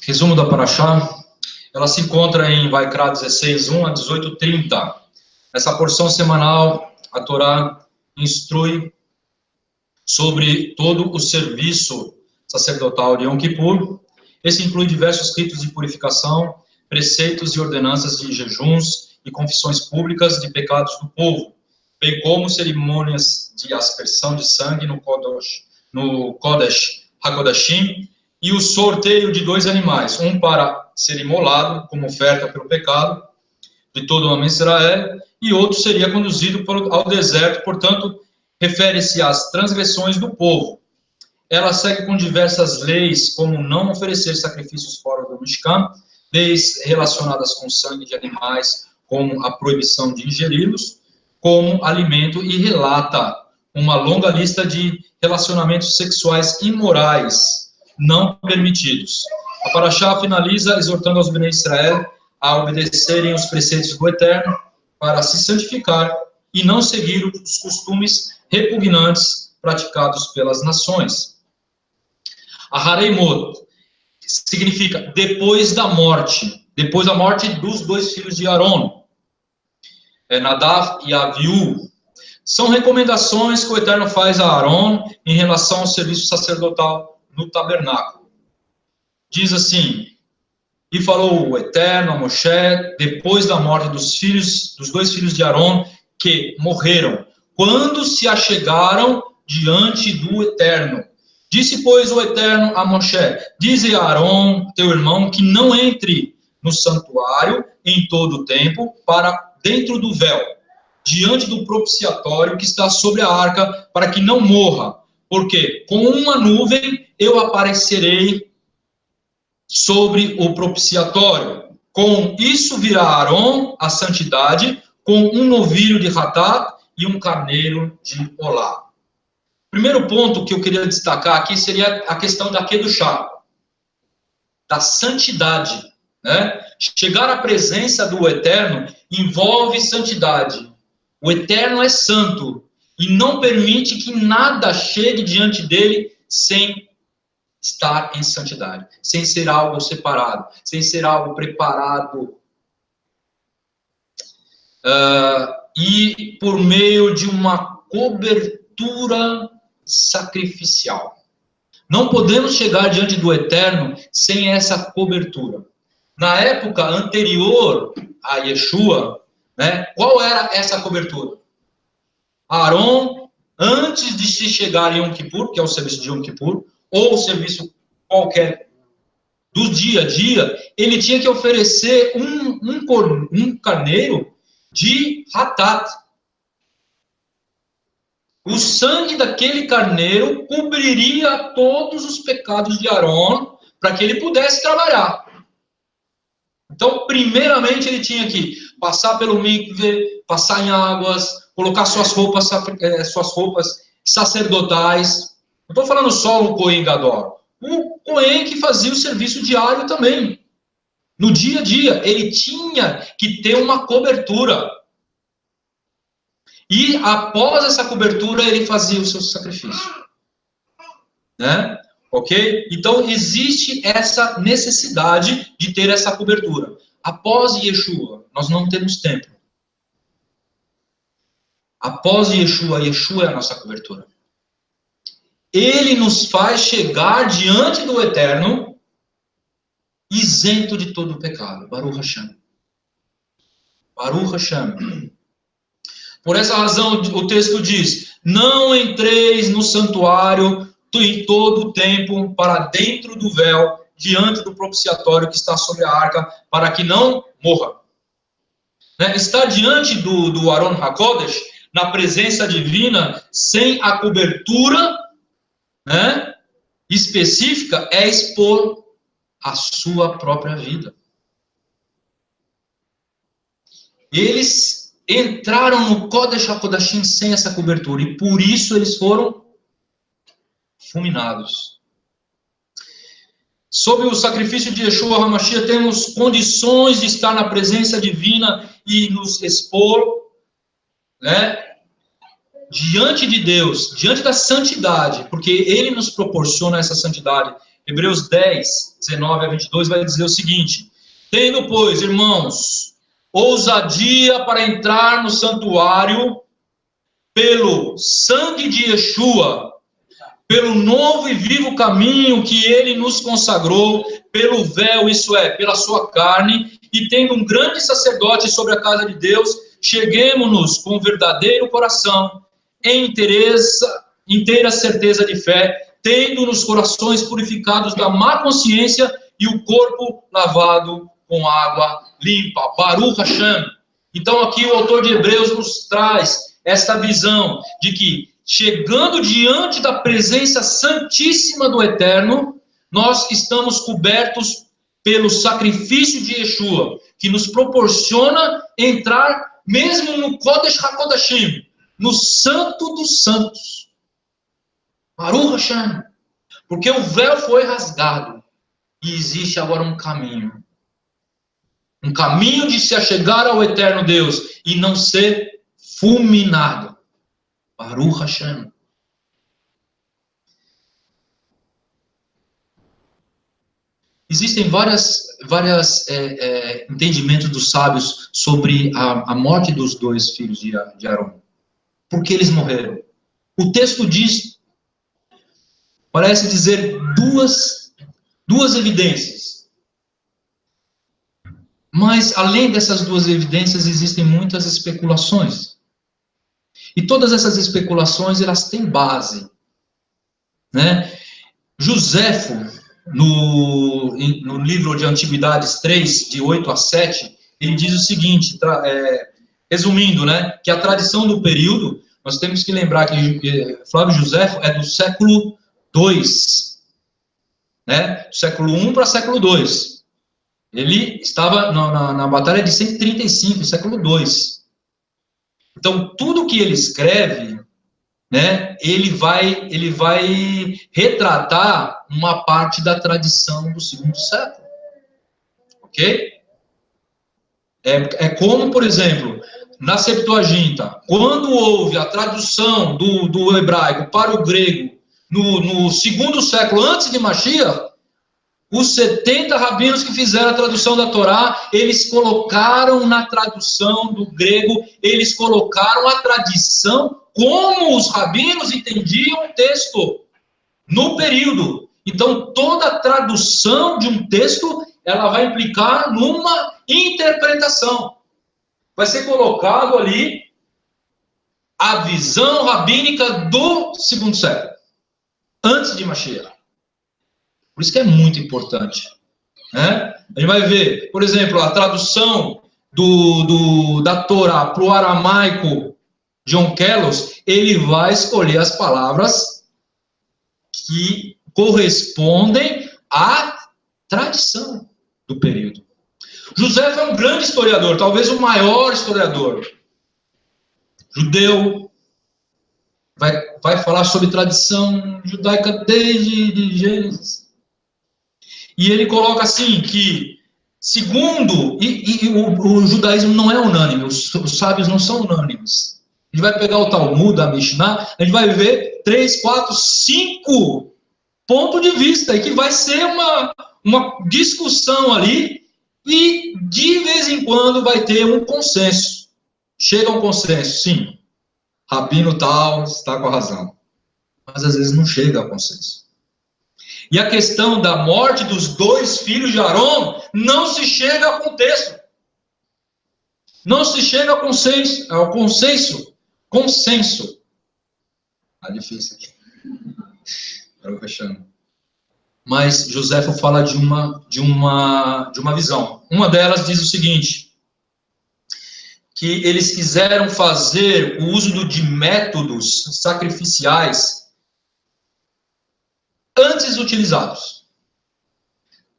Resumo da Parashá. Ela se encontra em Vaikra 16:1 a 18:30. Nessa porção semanal, a Torá instrui sobre todo o serviço sacerdotal de Yom Kippur. Esse inclui diversos ritos de purificação, preceitos e ordenanças de jejuns e confissões públicas de pecados do povo, bem como cerimônias de aspersão de sangue no Kodesh HaKodashim, e o sorteio de 2 animais, um para ser imolado como oferta pelo pecado de todo o homem de Israel, e outro seria conduzido ao deserto. Portanto, refere-se às transgressões do povo. Ela segue com diversas leis, como não oferecer sacrifícios fora do Mishkan, leis relacionadas com sangue de animais, como a proibição de ingeri-los como alimento, e relata uma longa lista de relacionamentos sexuais imorais não permitidos. A Parashá finaliza exortando aos Bnei Israel a obedecerem os preceitos do Eterno para se santificar e não seguir os costumes repugnantes praticados pelas nações. Ahareimot significa depois da morte dos 2 filhos de Aron, Nadav e Aviú. São recomendações que o Eterno faz a Aron em relação ao serviço sacerdotal no tabernáculo. Diz assim: e falou o Eterno a Moshe depois da morte dos 2 filhos de Aron que morreram, quando se achegaram diante do Eterno. Disse, pois, o Eterno a Moshe: dize a Aron, teu irmão, que não entre no santuário em todo o tempo para dentro do véu, diante do propiciatório que está sobre a arca, para que não morra, porque com uma nuvem eu aparecerei sobre o propiciatório. Com isso virá Aron a santidade, com um novilho de Hatat e um carneiro de Olá. Primeiro ponto que eu queria destacar aqui seria a questão da Kedushá, da santidade, né? Chegar à presença do Eterno envolve santidade. O Eterno é santo e não permite que nada chegue diante dele sem estar em santidade, sem ser algo separado, sem ser algo preparado. E por meio de uma cobertura sacrificial. Não podemos chegar diante do Eterno sem essa cobertura. Na época anterior a Yeshua, né, qual era essa cobertura? Aron, antes de se chegar em Yom Kippur, que é o serviço de Yom Kippur, ou o serviço qualquer do dia a dia, ele tinha que oferecer um carneiro de Hatat. O sangue daquele carneiro cobriria todos os pecados de Aron para que ele pudesse trabalhar. Então, primeiramente, ele tinha que passar pelo mikve, passar em águas, colocar suas roupas sacerdotais. Não estou falando só o Cohen Gadol. O Cohen que fazia o serviço diário também. No dia a dia, ele tinha que ter uma cobertura. E após essa cobertura, ele fazia o seu sacrifício. Né? Ok? Então, existe essa necessidade de ter essa cobertura. Após Yeshua, nós não temos templo. Após Yeshua, Yeshua é a nossa cobertura. Ele nos faz chegar diante do Eterno isento de todo o pecado. Baruch Hashem. Baruch Hashem. Por essa razão, o texto diz: não entreis no santuário em todo o tempo para dentro do véu, diante do propiciatório que está sobre a arca, para que não morra. Né? Estar diante do Aron HaKodesh, na presença divina, sem a cobertura, né, específica, é expor a sua própria vida. Eles entraram no Kodesh HaKodashim sem essa cobertura, e por isso eles foram fulminados. Sob o sacrifício de Yeshua HaMashiach, temos condições de estar na presença divina e nos expor, né, diante de Deus, diante da santidade, porque Ele nos proporciona essa santidade. Hebreus 10, 19 a 22 vai dizer o seguinte: tendo, pois, irmãos, ousadia para entrar no santuário pelo sangue de Yeshua, pelo novo e vivo caminho que ele nos consagrou, pelo véu, isso é, pela sua carne, e tendo um grande sacerdote sobre a casa de Deus, cheguemo-nos com verdadeiro coração, em inteira certeza de fé, tendo nos corações purificados da má consciência e o corpo lavado com água limpa. Baruch Hashem. Então aqui o autor de Hebreus nos traz esta visão de que, chegando diante da presença santíssima do Eterno, nós estamos cobertos pelo sacrifício de Yeshua, que nos proporciona entrar mesmo no Kodesh HaKodashim, no Santo dos Santos. Baruch Hashem. Porque o véu foi rasgado e existe agora um caminho. Um caminho de se achegar ao Eterno Deus e não ser fulminado. Baruch Hashem. Existem vários entendimentos dos sábios sobre a morte dos dois filhos de Arão. Por que eles morreram? O texto diz, parece dizer duas evidências. Mas, além dessas duas evidências, existem muitas especulações. E todas essas especulações, elas têm base. Né? Joséfo, no livro de Antiguidades 3, de 8 a 7, ele diz o seguinte, resumindo, né, que a tradição do período, nós temos que lembrar que Flávio Joséfo é do século II, né, do século I para o século II. Ele estava na batalha de 135, século II. Então, tudo que ele escreve, né, ele vai retratar uma parte da tradição do segundo século. Ok? É como, por exemplo, na Septuaginta, quando houve a tradução do hebraico para o grego no segundo século antes de Mashiach, os 70 rabinos que fizeram a tradução da Torá, eles colocaram na tradução do grego, eles colocaram a tradição como os rabinos entendiam o texto no período. Então, toda tradução de um texto, ela vai implicar numa interpretação. Vai ser colocado ali a visão rabínica do segundo século, antes de Mashiach. Por isso que é muito importante. Né? A gente vai ver, por exemplo, a tradução da Torá para o aramaico, John Kellos, ele vai escolher as palavras que correspondem à tradição do período. José é um grande historiador, talvez o maior historiador. Judeu, vai falar sobre tradição judaica desde Gênesis. E ele coloca assim, que segundo, o judaísmo não é unânime, os sábios não são unânimes. A gente vai pegar o Talmud, a Mishnah, a gente vai ver 3, 4, 5 pontos de vista, e que vai ser uma discussão ali, e de vez em quando vai ter um consenso. Chega a um consenso, sim, rabino tal está com a razão. Mas às vezes não chega a consenso. E a questão da morte dos dois filhos de Arão não se chega a contexto. Não se chega ao consenso. Consenso. Tá difícil aqui. Agora fechando. Mas Joséfo fala de uma visão. Uma delas diz o seguinte, que eles quiseram fazer o uso de métodos sacrificiais antes utilizados.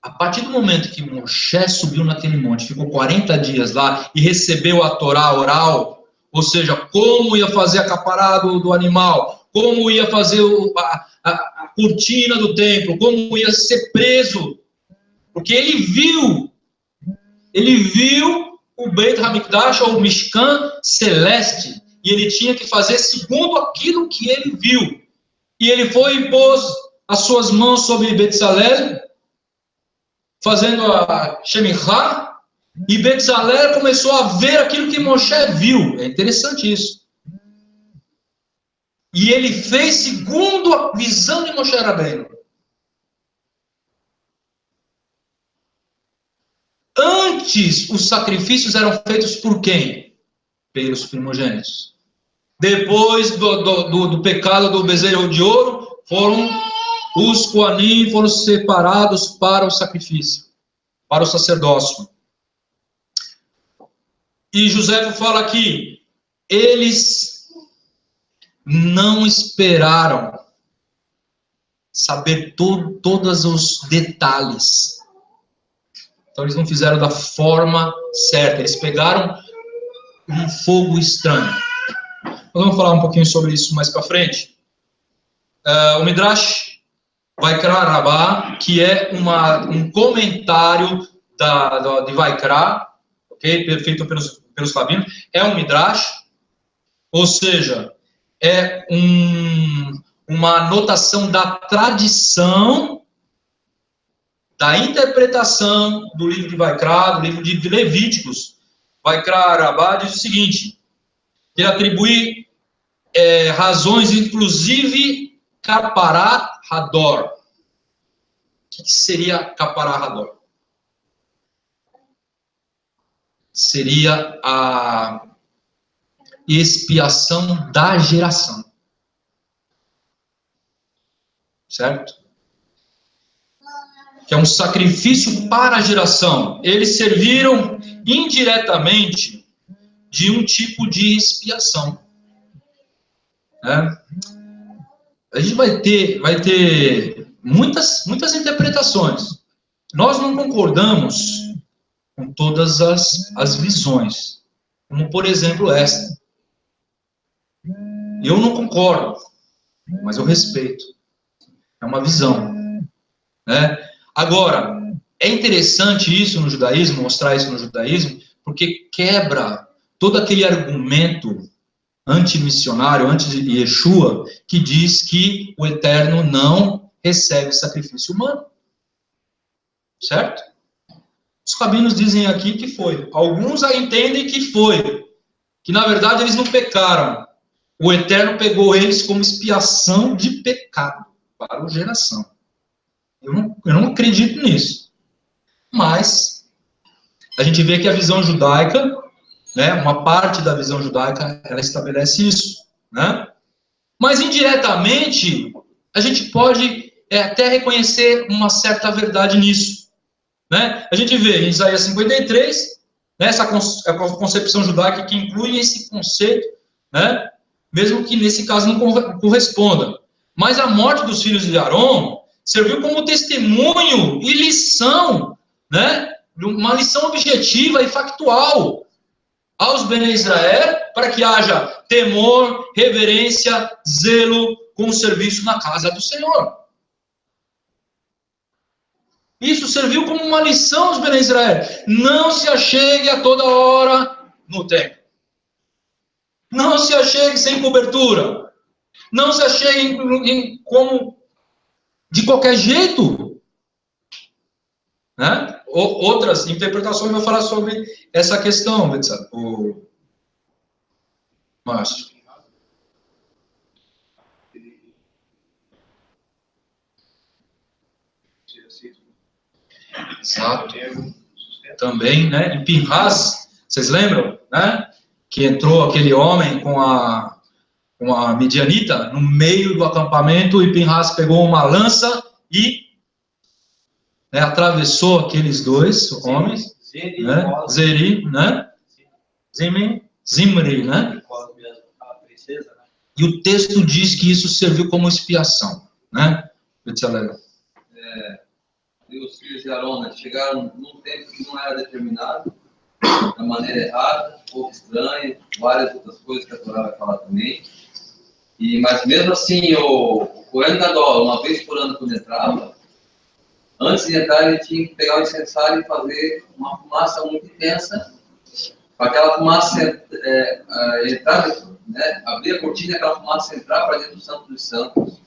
A partir do momento que Moshe subiu naquele monte, ficou 40 dias lá e recebeu a Torá oral, ou seja, como ia fazer a capará do animal, como ia fazer a cortina do templo, como ia ser preso, porque ele viu o Beit HaMikdash, ou o Mishkan celeste, e ele tinha que fazer segundo aquilo que ele viu. E ele foi e pôs as suas mãos sobre Bezalel, fazendo a Shemichá, e Bezalel começou a ver aquilo que Moshe viu. É interessante isso. E ele fez segundo a visão de Moshe Rabbeinu. Antes, os sacrifícios eram feitos por quem? Pelos primogênitos. Depois do pecado do bezerro de ouro, os Koanim foram separados para o sacrifício, para o sacerdócio. E José fala aqui, eles não esperaram saber todos os detalhes. Então eles não fizeram da forma certa, eles pegaram um fogo estranho. Nós vamos falar um pouquinho sobre isso mais para frente. O Midrash Vaikra Rabá, que é um comentário de Vaikra, okay, feito pelos rabinos, é um Midrash, ou seja, é uma anotação da tradição, da interpretação do livro de Vaikra, do livro de Levíticos. Vaikra Rabá diz o seguinte, ele atribui razões, inclusive Kaparat Hador. O que seria Kaparat Hador? Seria a expiação da geração. Certo? Que é um sacrifício para a geração. Eles serviram indiretamente de um tipo de expiação. A gente vai ter muitas interpretações. Nós não concordamos com todas as visões, como por exemplo esta. Eu não concordo, mas eu respeito. É uma visão, né? Agora, é interessante isso no judaísmo, mostrar isso no judaísmo, porque quebra todo aquele argumento antimissionário, antes de Yeshua, que diz que o Eterno não recebe sacrifício humano. Certo? Os rabinos dizem aqui que foi. Alguns entendem que foi. Que, na verdade, eles não pecaram. O Eterno pegou eles como expiação de pecado para a geração. Eu não acredito nisso. Mas, a gente vê que a visão judaica, né, uma parte da visão judaica, ela estabelece isso, né? Mas indiretamente a gente pode até reconhecer uma certa verdade nisso, né? A gente vê em Isaías 53, né, essa concepção judaica que inclui esse conceito, né? Mesmo que nesse caso não corresponda. Mas a morte dos filhos de Arão serviu como testemunho e lição, né? Uma lição objetiva e factual aos Bnei Israel, para que haja temor, reverência, zelo com o serviço na casa do Senhor. Isso serviu como uma lição aos Bnei Israel. Não se achegue a toda hora no templo. Não se achegue sem cobertura. Não se achegue como de qualquer jeito. Né? Outras interpretações vão falar sobre essa questão, o Márcio. Exato. Também, né? Em Pinhas, vocês lembram, né? Que entrou aquele homem com a midianita no meio do acampamento e Pinhas pegou uma lança e atravessou aqueles dois homens, né? Zeri, né? Zimri, né? E o texto diz que isso serviu como expiação, né? E os filhos de Arão, né, chegaram num tempo que não era determinado, da maneira errada, um pouco estranha, várias outras coisas que a Torá vai falar também. Mas mesmo assim, o Cohen Gadol, uma vez por ano quando entrava, antes de entrar ele tinha que pegar o incensário e fazer uma fumaça muito intensa, para aquela fumaça entrar, né, abrir a cortina e aquela fumaça entrar para dentro do Santo dos Santos.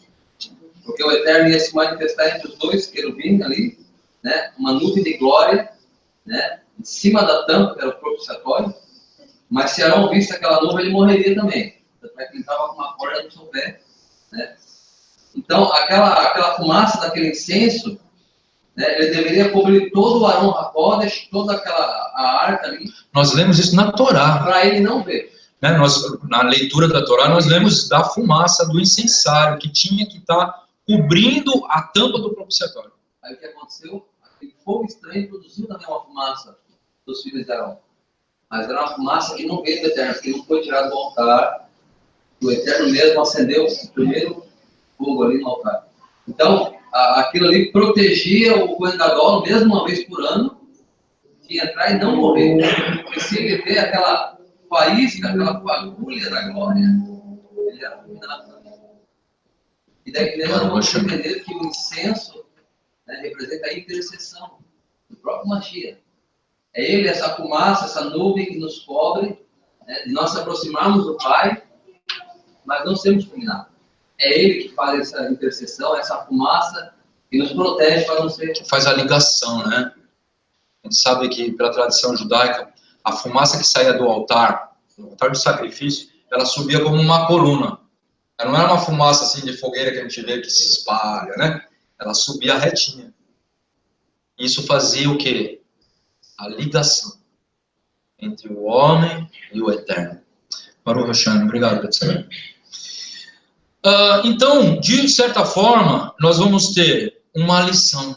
Porque o Eterno ia se manifestar entre os dois querubins ali, né? Uma nuvem de glória, né? Em cima da tampa, que era o propiciatório. Mas se Arão visse aquela nuvem, ele morreria também. Tanto é que ele estava com uma corda no seu pé, né? Então, aquela fumaça daquele incenso, né, ele deveria cobrir todo o Arão Hakodesh, toda a arca ali. Nós lemos isso na Torá. Para ele não ver. Né? Na leitura da Torá, nós lemos da fumaça do incensário, que tinha que estar cobrindo a tampa do propiciatório. Aí o que aconteceu? Aquele fogo estranho produziu também uma fumaça dos filhos de Arão. Mas era uma fumaça que não veio do Eterno, que não foi tirado do altar. O Eterno mesmo acendeu o primeiro fogo ali no altar. Então, aquilo ali protegia o Cohen Gadol, mesmo uma vez por ano, de entrar e não morrer. Porque se ele vê aquela faísca, aquela fagulha da glória, ele era fulminado também. E daí nós vamos entender que o incenso, né, representa a intercessão do próprio Mashiach. É ele, essa fumaça, essa nuvem que nos cobre, né, de nós se aproximarmos do Pai, mas não sermos fulminados. É ele que faz essa intercessão, essa fumaça que nos protege para não ser... Faz a ligação, né? A gente sabe que, pela tradição judaica, a fumaça que saía do altar do sacrifício, ela subia como uma coluna. Ela não era uma fumaça assim de fogueira que a gente vê que se espalha, né? Ela subia retinha. Isso fazia o quê? A ligação entre o homem e o Eterno. Baruch Hashem, obrigado, Betsabe. Então, de certa forma, nós vamos ter uma lição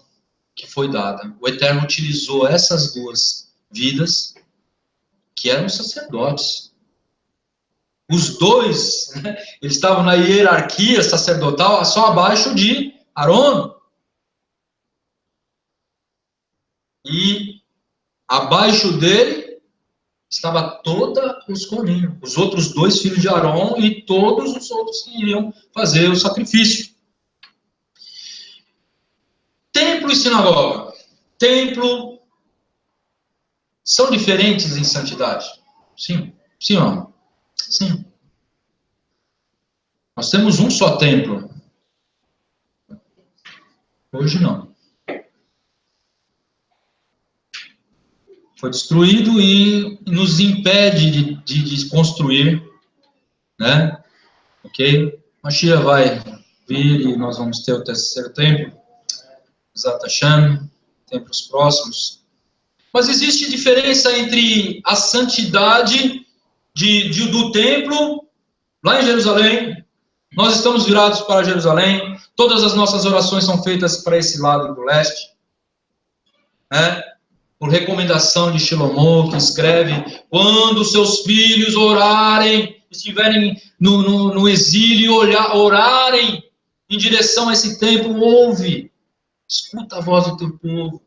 que foi dada. O Eterno utilizou essas duas vidas, que eram sacerdotes. Os dois, né, eles estavam na hierarquia sacerdotal só abaixo de Arão. E abaixo dele estava todos os coninhos, os outros dois filhos de Arão e todos os outros que iriam fazer o sacrifício. Templo e sinagoga. Templo são diferentes em santidade? Sim. Sim ou não? Sim. Nós temos um só templo. Hoje não. Foi destruído e nos impede de construir, né? Ok? Mashiach vai vir e nós vamos ter o terceiro templo, Zat Hashem, templos próximos. Mas existe diferença entre a santidade do templo, lá em Jerusalém. Nós estamos virados para Jerusalém, todas as nossas orações são feitas para esse lado do leste, né? Por recomendação de Shlomo, que escreve: quando seus filhos orarem, estiverem no exílio, orarem em direção a esse templo, ouve, escuta a voz do teu povo.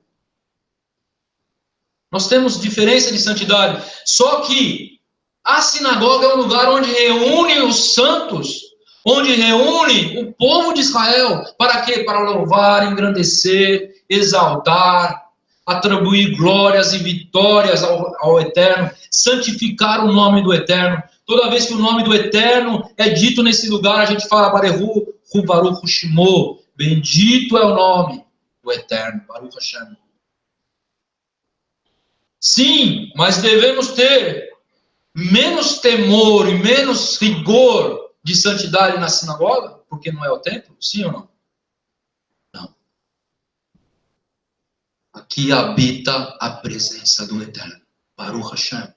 Nós temos diferença de santidade, só que a sinagoga é um lugar onde reúne os santos, onde reúne o povo de Israel, para quê? Para louvar, engrandecer, exaltar, atribuir glórias e vitórias ao Eterno, santificar o nome do Eterno. Toda vez que o nome do Eterno é dito nesse lugar, a gente fala Barehu, Baruch Shmo, bendito é o nome do Eterno, Baruch Hashem. Sim, mas devemos ter menos temor e menos rigor de santidade na sinagoga, porque não é o templo, sim ou não? Aqui habita a presença do Eterno. Baruch Hashem.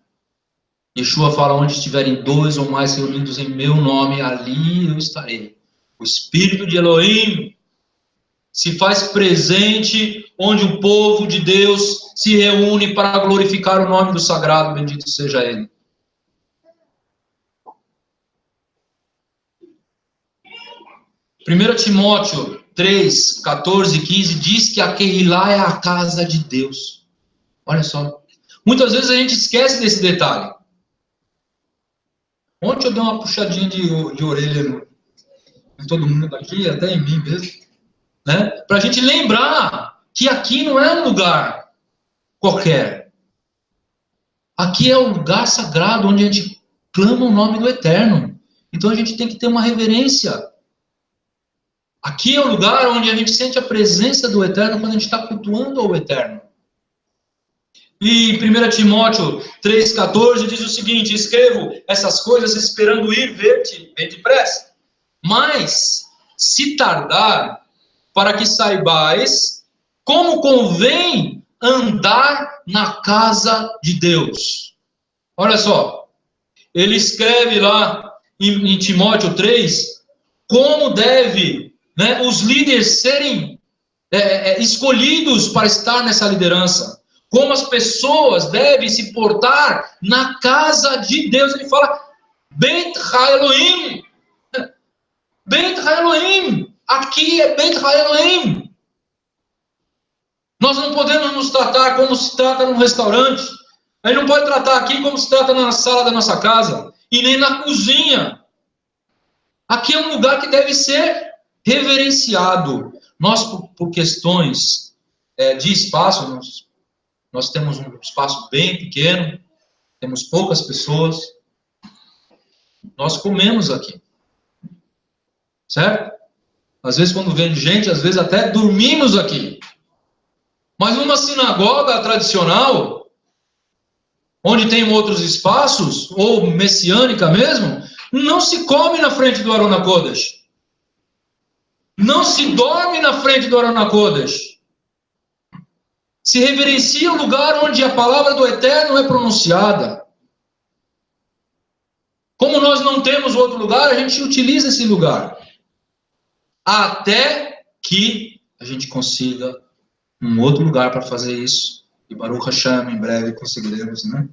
Yeshua fala: onde estiverem dois ou mais reunidos em meu nome, ali eu estarei. O Espírito de Elohim se faz presente onde o povo de Deus se reúne para glorificar o nome do sagrado, bendito seja ele. Primeiro Timóteo 3, 14 e 15 diz que a Kehilá é a casa de Deus. Olha só. Muitas vezes a gente esquece desse detalhe. Ontem eu dei uma puxadinha de orelha em todo mundo aqui, até em mim mesmo, né? Para a gente lembrar que aqui não é um lugar qualquer. Aqui é o lugar sagrado onde a gente clama o nome do Eterno. Então a gente tem que ter uma reverência. Aqui é o lugar onde a gente sente a presença do Eterno quando a gente está cultuando ao Eterno. E 1 Timóteo 3,14 diz o seguinte: escrevo essas coisas esperando ir ver-te bem depressa. Mas, se tardar, para que saibais como convém andar na casa de Deus. Olha só, ele escreve lá em Timóteo 3 como deve, né, os líderes serem escolhidos para estar nessa liderança. Como as pessoas devem se portar na casa de Deus. Ele fala, Beit HaElohim. Beit HaElohim. Aqui é Beit HaElohim. Nós não podemos nos tratar como se trata num restaurante. A gente não pode tratar aqui como se trata na sala da nossa casa. E nem na cozinha. Aqui é um lugar que deve ser reverenciado. Nós, por questões de espaço, nós temos um espaço bem pequeno, temos poucas pessoas. Nós comemos aqui. Certo? Às vezes, quando vem gente, às vezes até dormimos aqui. Mas numa sinagoga tradicional, onde tem outros espaços, ou messiânica mesmo, não se come na frente do Aron HaKodesh. Não se dorme na frente do Aron HaKodesh. Se reverencia o lugar onde a palavra do Eterno é pronunciada. Como nós não temos outro lugar, a gente utiliza esse lugar. Até que a gente consiga um outro lugar para fazer isso. E Baruch Hashem, em breve conseguiremos, né?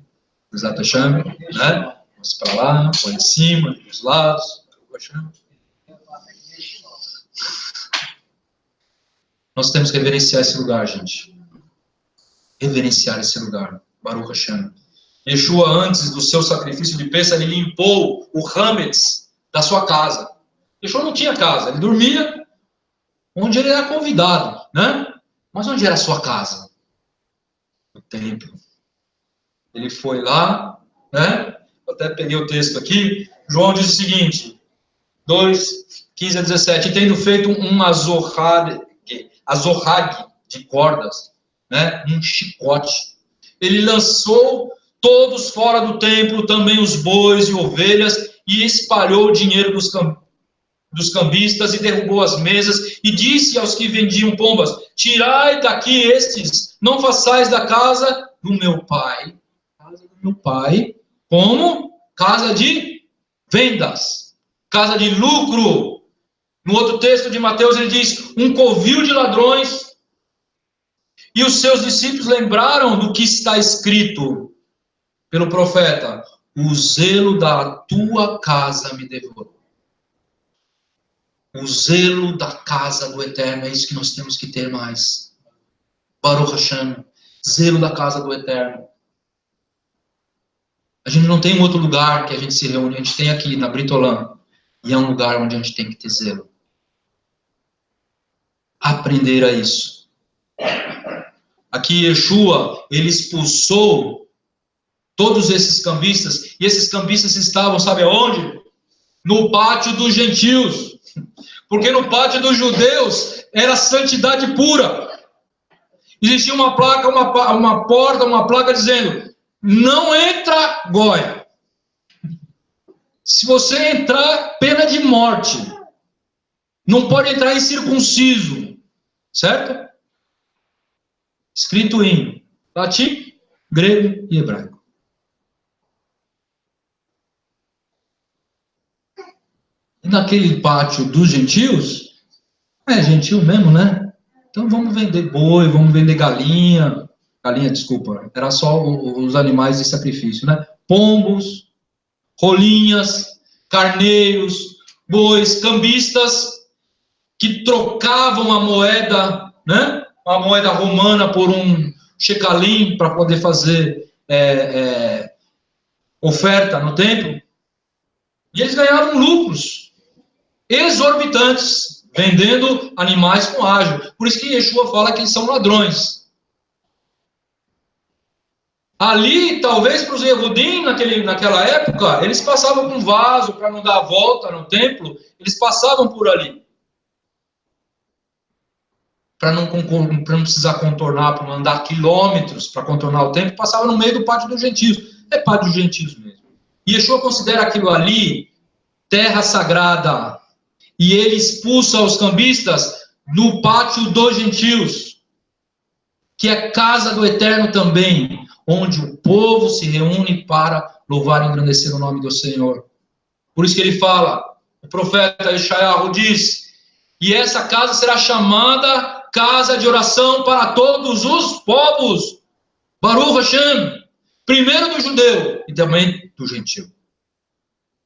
Exato Hashem, né? Vamos para lá, põe em cima, dos lados. Baruch Hashem. Nós temos que reverenciar esse lugar, gente. Reverenciar esse lugar. Baruch Hashem. Yeshua, antes do seu sacrifício de Pêssah, ele limpou o Hametz da sua casa. Yeshua não tinha casa, ele dormia onde ele era convidado, né? Mas onde era a sua casa? No templo. Ele foi lá, né? Eu até peguei o texto aqui. João diz o seguinte, 2:15-17, tendo feito um azorrag de cordas, né? Um chicote. Ele lançou todos fora do templo, também os bois e ovelhas, e espalhou o dinheiro dos cambistas e derrubou as mesas, e disse aos que vendiam pombas, tirai daqui estes, não façais da casa do meu pai, como casa de vendas, casa de lucro. No outro texto de Mateus ele diz, um covil de ladrões, e os seus discípulos lembraram do que está escrito pelo profeta, o zelo da tua casa me devorou. O zelo da casa do Eterno, é isso que nós temos que ter mais. Baruch Hashem, zelo da casa do Eterno. A gente não tem um outro lugar que a gente se reúne, a gente tem aqui na Britolã, e é um lugar onde a gente tem que ter zelo. Aprender a isso. Aqui Yeshua, ele expulsou todos esses cambistas, e esses cambistas estavam, sabe aonde? No pátio dos gentios. Porque no pátio dos judeus era santidade pura. Existia uma placa, uma porta, uma placa dizendo, não entra goi. Se você entrar, pena de morte. Não pode entrar incircunciso. Certo? Escrito em latim, grego e hebraico. E naquele pátio dos gentios, é gentil mesmo, né? Então vamos vender boi, vamos vender galinha, desculpa, era só os animais de sacrifício, né? Pombos, rolinhas, carneiros, bois, cambistas, que trocavam a moeda, né? A moeda romana por um shecalim para poder fazer oferta no templo. E eles ganhavam lucros exorbitantes, vendendo animais com ágio. Por isso que Yeshua fala que eles são ladrões. Ali, talvez para os Yehudim, naquela época, eles passavam com vaso para não dar a volta no templo, eles passavam por ali. para não precisar contornar, para não andar quilômetros para contornar o templo, passava no meio do pátio dos gentios. É pátio dos gentios mesmo. E Yeshua considera aquilo ali terra sagrada. E ele expulsa os cambistas no pátio dos gentios, que é casa do Eterno também, onde o povo se reúne para louvar e engrandecer o nome do Senhor. Por isso que ele fala, o profeta Yeshayahu diz, e essa casa será chamada casa de oração para todos os povos. Baruch Hashem, primeiro do judeu e também do gentil.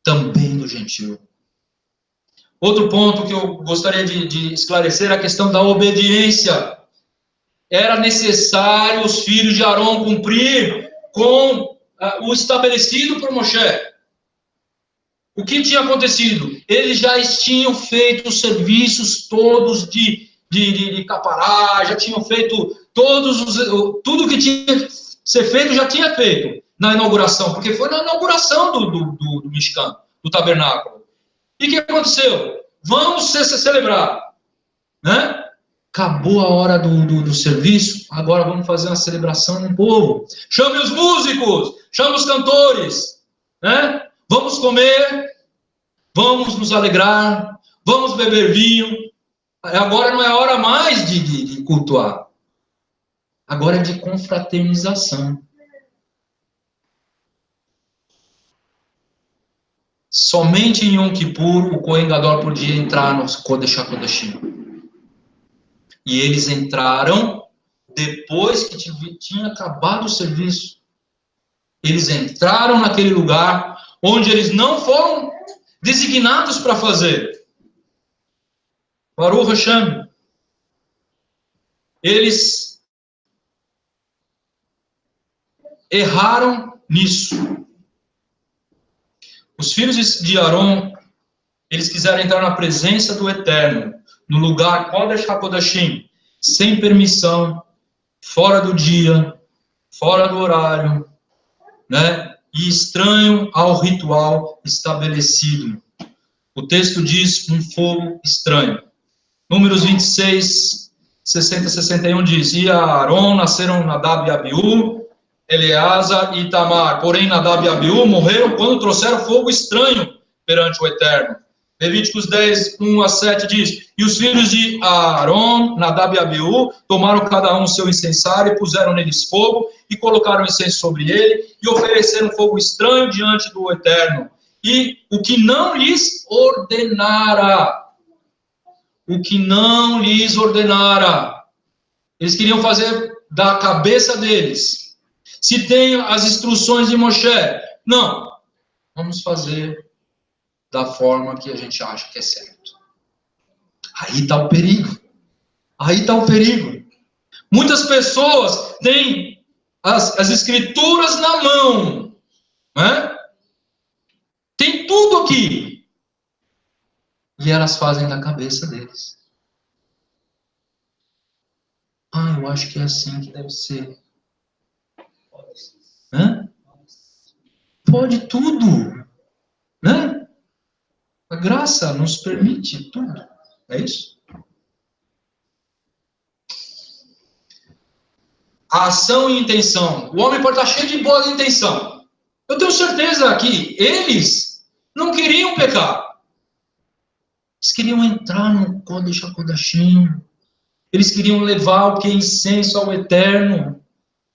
Também do gentil. Outro ponto que eu gostaria de esclarecer é a questão da obediência. Era necessário os filhos de Arão cumprir com o estabelecido por Moshe. O que tinha acontecido? Eles já tinham feito os serviços todos de capará, já tinham feito tudo que tinha que ser feito, já tinha feito na inauguração, porque foi na inauguração do Mishkan, do tabernáculo. E o que aconteceu? Vamos celebrar, né? Acabou a hora do serviço, agora vamos fazer uma celebração no povo. Chame os músicos, chame os cantores, né? Vamos comer, vamos nos alegrar, vamos beber vinho. Agora não é hora mais de cultuar. Agora é de confraternização. Somente em Yom Kippur o Kohen Gadol podia entrar no Kodesh HaKodashim. E eles entraram depois que tinha acabado o serviço. Eles entraram naquele lugar onde eles não foram designados para fazer. Baruch Hashem. Eles erraram nisso. Os filhos de Arão, eles quiseram entrar na presença do Eterno, no lugar Kodesh HaKodashim, sem permissão, fora do dia, fora do horário, né? E estranho ao ritual estabelecido. O texto diz um fogo estranho. Números 26, 60 e 61 diz, e a Arão nasceram Nadab e Abiú, Eleazar e Itamar. Porém, Nadab e Abiú morreram quando trouxeram fogo estranho perante o Eterno. Levíticos 10, 1 a 7 diz, e os filhos de Arão, Nadab e Abiú, tomaram cada um seu incensário e puseram neles fogo e colocaram incenso sobre ele e ofereceram fogo estranho diante do Eterno. E o que não lhes ordenara, eles queriam fazer da cabeça deles. Se tem as instruções de Moshe, não, vamos fazer da forma que a gente acha que é certo. Aí está o perigo. Muitas pessoas têm as escrituras na mão, né? Tem tudo aqui. E elas fazem da cabeça deles. Eu acho que é assim que deve ser. Pode tudo, né? A graça nos permite tudo. É isso? A ação e intenção. O homem pode estar cheio de boa intenção. Eu tenho certeza que eles não queriam pecar. Eles queriam entrar no Kodesh HaKodashim. Eles queriam levar o que é incenso ao Eterno.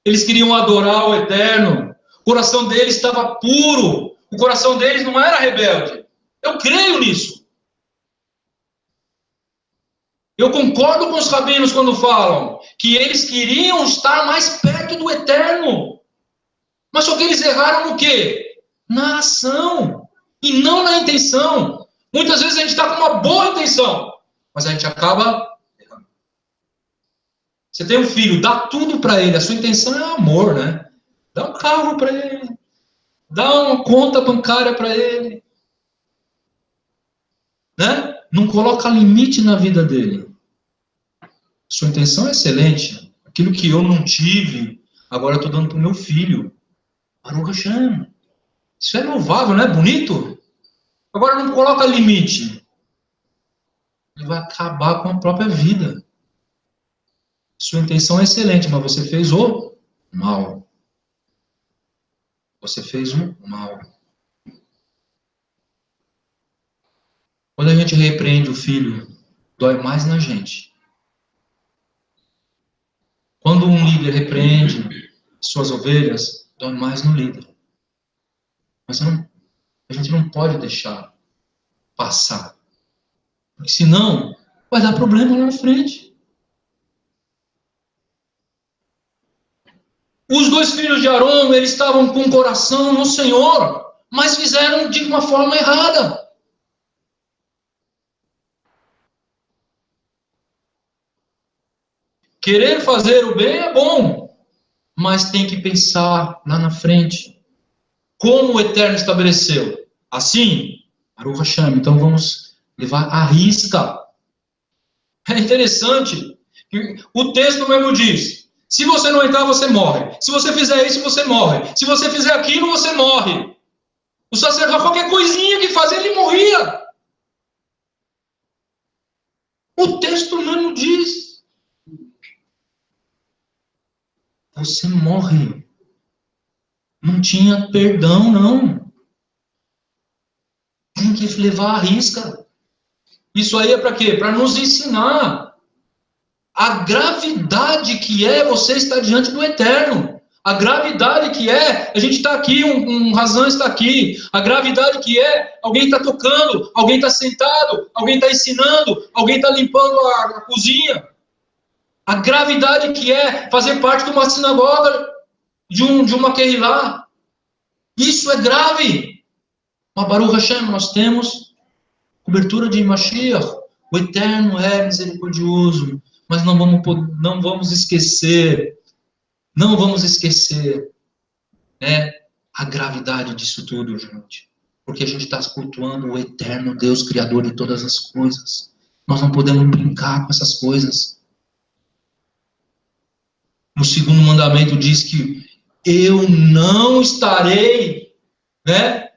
Eles queriam adorar o Eterno. O coração deles estava puro. O coração deles não era rebelde. Eu creio nisso. Eu concordo com os rabinos quando falam que eles queriam estar mais perto do Eterno. Mas só que eles erraram no quê? Na ação. E não na intenção. Muitas vezes a gente está com uma boa intenção, mas a gente acaba errando. Você tem um filho, dá tudo para ele. A sua intenção é amor, né? Dá um carro para ele. Dá uma conta bancária para ele. Né? Não coloca limite na vida dele. Sua intenção é excelente. Aquilo que eu não tive, agora eu estou dando para o meu filho. Baruch Hashem. Isso é louvável, não é bonito? Agora não coloca limite. Ele vai acabar com a própria vida. Sua intenção é excelente, mas você fez o mal. Você fez o mal. Quando a gente repreende o filho, dói mais na gente. Quando um líder repreende suas ovelhas, dói mais no líder. Mas a gente não pode deixar passar. Porque senão, vai dar problema lá na frente. Os 2 filhos de Arão, eles estavam com o coração no Senhor, mas fizeram de uma forma errada. Querer fazer o bem é bom, mas tem que pensar lá na frente. Como o Eterno estabeleceu? Assim, Baruch Hashem, então vamos levar à risca. É interessante, o texto mesmo diz, se você não entrar, você morre. Se você fizer isso, você morre. Se você fizer aquilo, você morre. O sacerdote, qualquer coisinha que fazia, ele morria. O texto mesmo diz. Você morre. Não tinha perdão, não. Tem que levar à risca. Isso aí é para quê? Para nos ensinar a gravidade que é você estar diante do Eterno. A gravidade que é a gente estar aqui, um Razan está aqui. A gravidade que é alguém está tocando, alguém está sentado, alguém está ensinando, alguém está limpando a cozinha. A gravidade que é fazer parte de uma sinagoga, de uma Kehilá. Isso é grave. Mas Baruch Hashem, nós temos cobertura de Mashiach. O Eterno é misericordioso. Mas não vamos esquecer, né, a gravidade disso tudo, gente. Porque a gente está cultuando o Eterno Deus, Criador de todas as coisas. Nós não podemos brincar com essas coisas. No 2º mandamento diz que eu não estarei, né,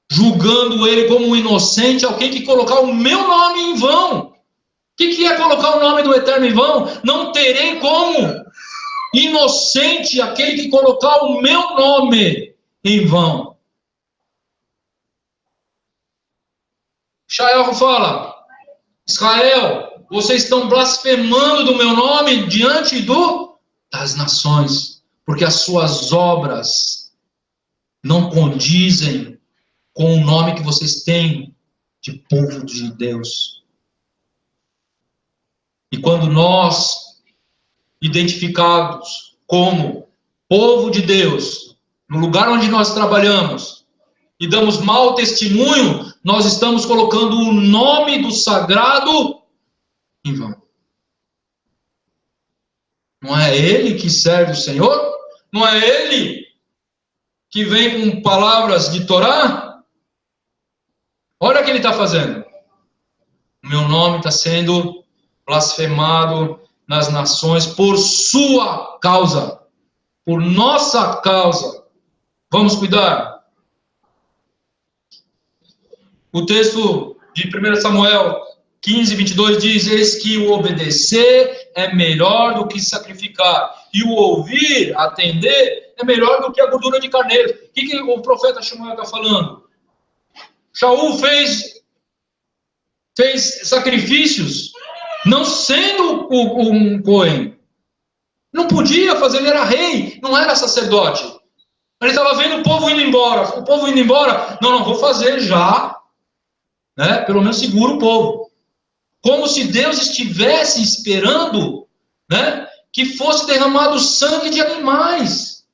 julgando ele como um inocente, alguém que colocar o meu nome em vão. O que é colocar o nome do Eterno em vão? Não terei como inocente aquele que colocar o meu nome em vão. Shael fala, Israel, vocês estão blasfemando do meu nome diante das nações, porque as suas obras não condizem com o nome que vocês têm de povo de Deus. E quando nós, identificados como povo de Deus, no lugar onde nós trabalhamos, e damos mau testemunho, nós estamos colocando o nome do sagrado em vão. Não é ele que serve o Senhor? Não é ele que vem com palavras de Torá? Olha o que ele está fazendo. O meu nome está sendo blasfemado nas nações por sua causa, por nossa causa. Vamos cuidar. O texto de 1 Samuel 15, 22 diz, eis que o obedecer é melhor do que sacrificar, e o ouvir, atender, é melhor do que a gordura de carneiro. O que o profeta Samuel está falando? Shaul fez sacrifícios, não sendo um Cohen. Não podia fazer, ele era rei, não era sacerdote. Ele estava vendo o povo indo embora. Não, vou fazer já, né? Pelo menos segura o povo. Como se Deus estivesse esperando, né, que fosse derramado sangue de animais.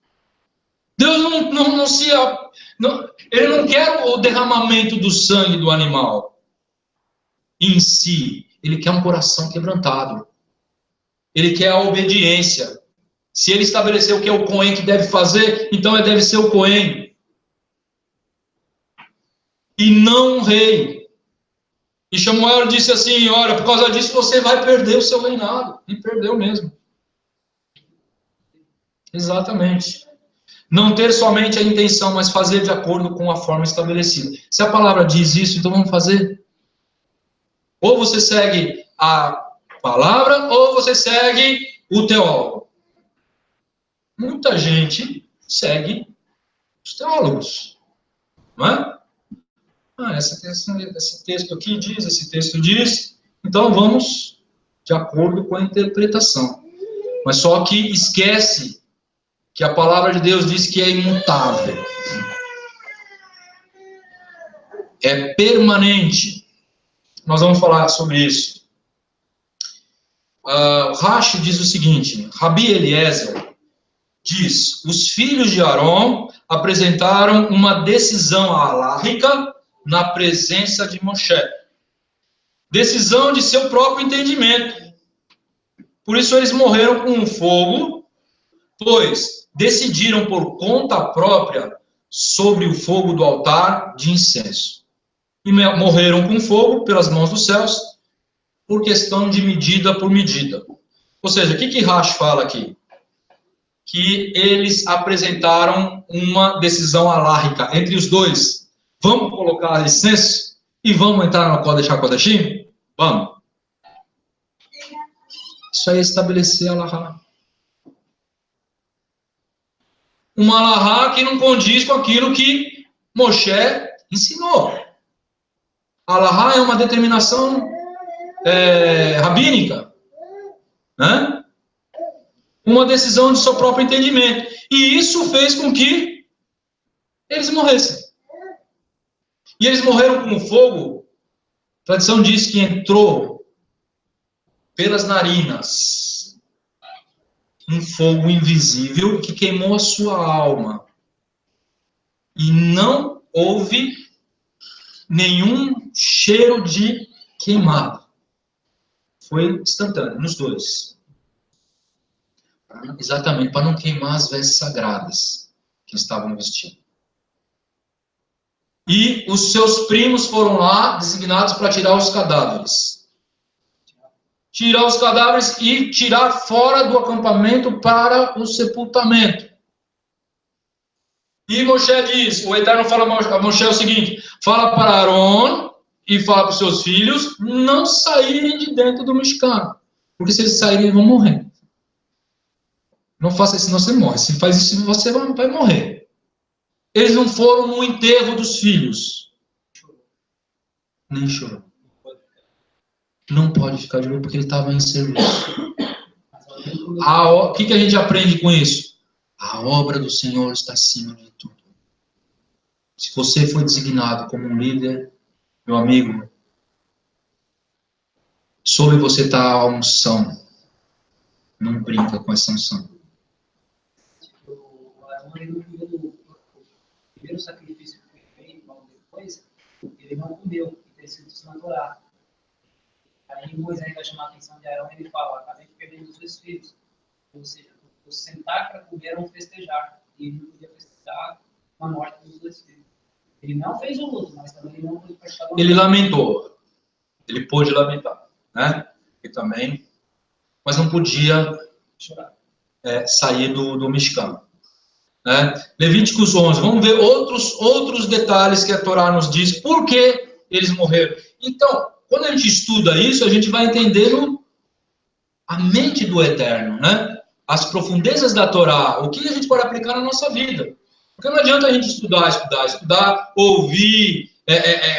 Deus ele não quer o derramamento do sangue do animal em si. Ele quer um coração quebrantado. Ele quer a obediência. Se ele estabeleceu o que é o Cohen que deve fazer, então ele deve ser o Cohen. E não um rei. E Samuel disse assim, olha, por causa disso você vai perder o seu reinado. E perdeu mesmo. Exatamente. Não ter somente a intenção, mas fazer de acordo com a forma estabelecida. Se a palavra diz isso, então vamos fazer. Ou você segue a palavra, ou você segue o teólogo? Muita gente segue os teólogos, não é? Esse texto aqui diz, esse texto diz, então vamos de acordo com a interpretação. Mas só que esquece que a palavra de Deus diz que é imutável. É permanente. Nós vamos falar sobre isso. Rashi diz o seguinte, Rabi Eliezer diz, os filhos de Arão apresentaram uma decisão alárrica na presença de Moshe. Decisão de seu próprio entendimento. Por isso eles morreram com um fogo, pois decidiram por conta própria sobre o fogo do altar de incenso. E morreram com fogo pelas mãos dos céus, por questão de medida por medida. Ou seja, o que Rashi fala aqui? Que eles apresentaram uma decisão alárrica entre os dois. Vamos colocar licença e vamos entrar no Kodesh HaKodeshim? Vamos. Isso aí é estabelecer a alahá. Uma alahá que não condiz com aquilo que Moshe ensinou. A alahá é uma determinação rabínica, né? Uma decisão de seu próprio entendimento. E isso fez com que eles morressem. E eles morreram com fogo. A tradição diz que entrou pelas narinas um fogo invisível que queimou a sua alma. E não houve nenhum cheiro de queimado. Foi instantâneo, nos dois. Exatamente, para não queimar as vestes sagradas que estavam vestindo. E os seus primos foram lá, designados para tirar os cadáveres. Tirar os cadáveres e tirar fora do acampamento para o sepultamento. E Moshe diz, o Eterno fala a Moshe o seguinte, fala para Arão e fala para os seus filhos, não saírem de dentro do Mishkan, porque se eles saírem, eles vão morrer. Não faça isso, senão você morre. Se faz isso, você vai morrer. Eles não foram no enterro dos filhos. Nem chorou. Não pode ficar de olho porque ele estava em serviço. O que a gente aprende com isso? A obra do Senhor está acima de tudo. Se você foi designado como um líder, meu amigo, sobre você está a unção. Não brinca com essa unção. O Arão, no primeiro sacrifício que foi feito, logo depois, ele não comeu, e tem sido isso na Torá. Aí Moisés vai chamar a atenção de Arão e ele fala, acabei de perder os seus filhos. Ou seja, o sentar para comer era um festejar. E ele não podia festejar a morte dos dois filhos. Ele não fez o luto, mas também ele não pôde participar. Ele lamentou. Ele pôde lamentar, né? E também, mas não podia sair do Mishkan. Né? Levíticos 11. Vamos ver outros detalhes que a Torá nos diz. Por que eles morreram? Então, quando a gente estuda isso, a gente vai entendendo a mente do Eterno, né? As profundezas da Torá, o que a gente pode aplicar na nossa vida. Porque não adianta a gente estudar, ouvir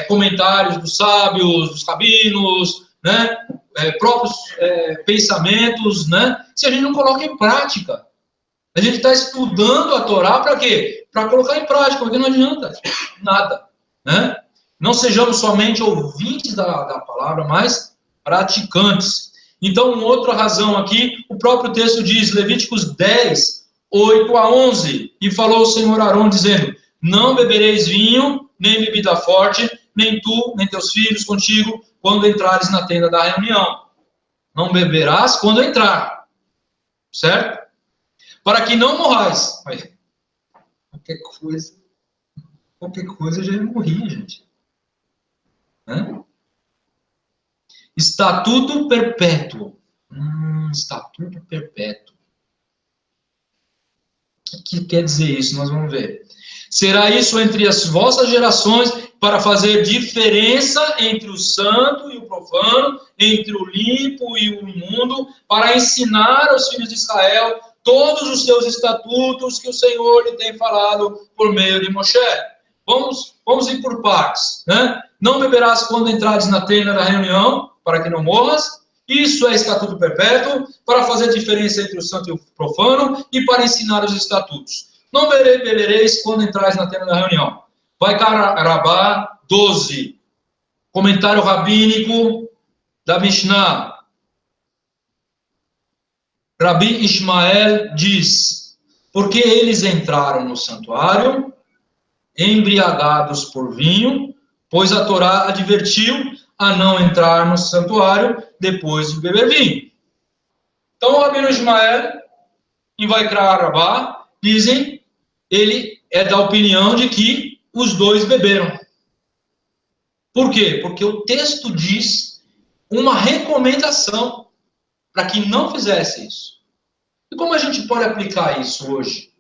comentários dos sábios, dos rabinos, né? Próprios pensamentos, né? Se a gente não coloca em prática. A gente está estudando a Torá para quê? Para colocar em prática, porque não adianta nada, né? Não sejamos somente ouvintes da palavra, mas praticantes. Então, uma outra razão aqui, o próprio texto diz, Levíticos 10, 8 a 11, e falou o Senhor Arão, dizendo, não bebereis vinho, nem bebida forte, nem tu, nem teus filhos contigo, quando entrares na tenda da reunião. Não beberás quando entrar, certo? Para que não morrais. Qualquer coisa já morria, gente. Estatuto perpétuo. Estatuto perpétuo. O que quer dizer isso? Nós vamos ver. Será isso entre as vossas gerações para fazer diferença entre o santo e o profano, entre o limpo e o imundo, para ensinar aos filhos de Israel todos os seus estatutos que o Senhor lhe tem falado por meio de Moshe. Vamos ir por partes, né? Não beberás quando entrares na tenda da reunião, para que não morras. Isso é estatuto perpétuo, para fazer diferença entre o santo e o profano, e para ensinar os estatutos. Não bebereis quando entrares na tenda da reunião. Vai Rabá 12. Comentário rabínico da Mishnah. Rabi Ishmael diz: porque eles entraram no santuário, embriagados por vinho, pois a Torá advertiu a não entrar no santuário depois de beber vinho. Então, o Rabino Ishmael e vai Rabá dizem, ele é da opinião de que os dois beberam. Por quê? Porque o texto diz uma recomendação para que não fizesse isso. E como a gente pode aplicar isso hoje?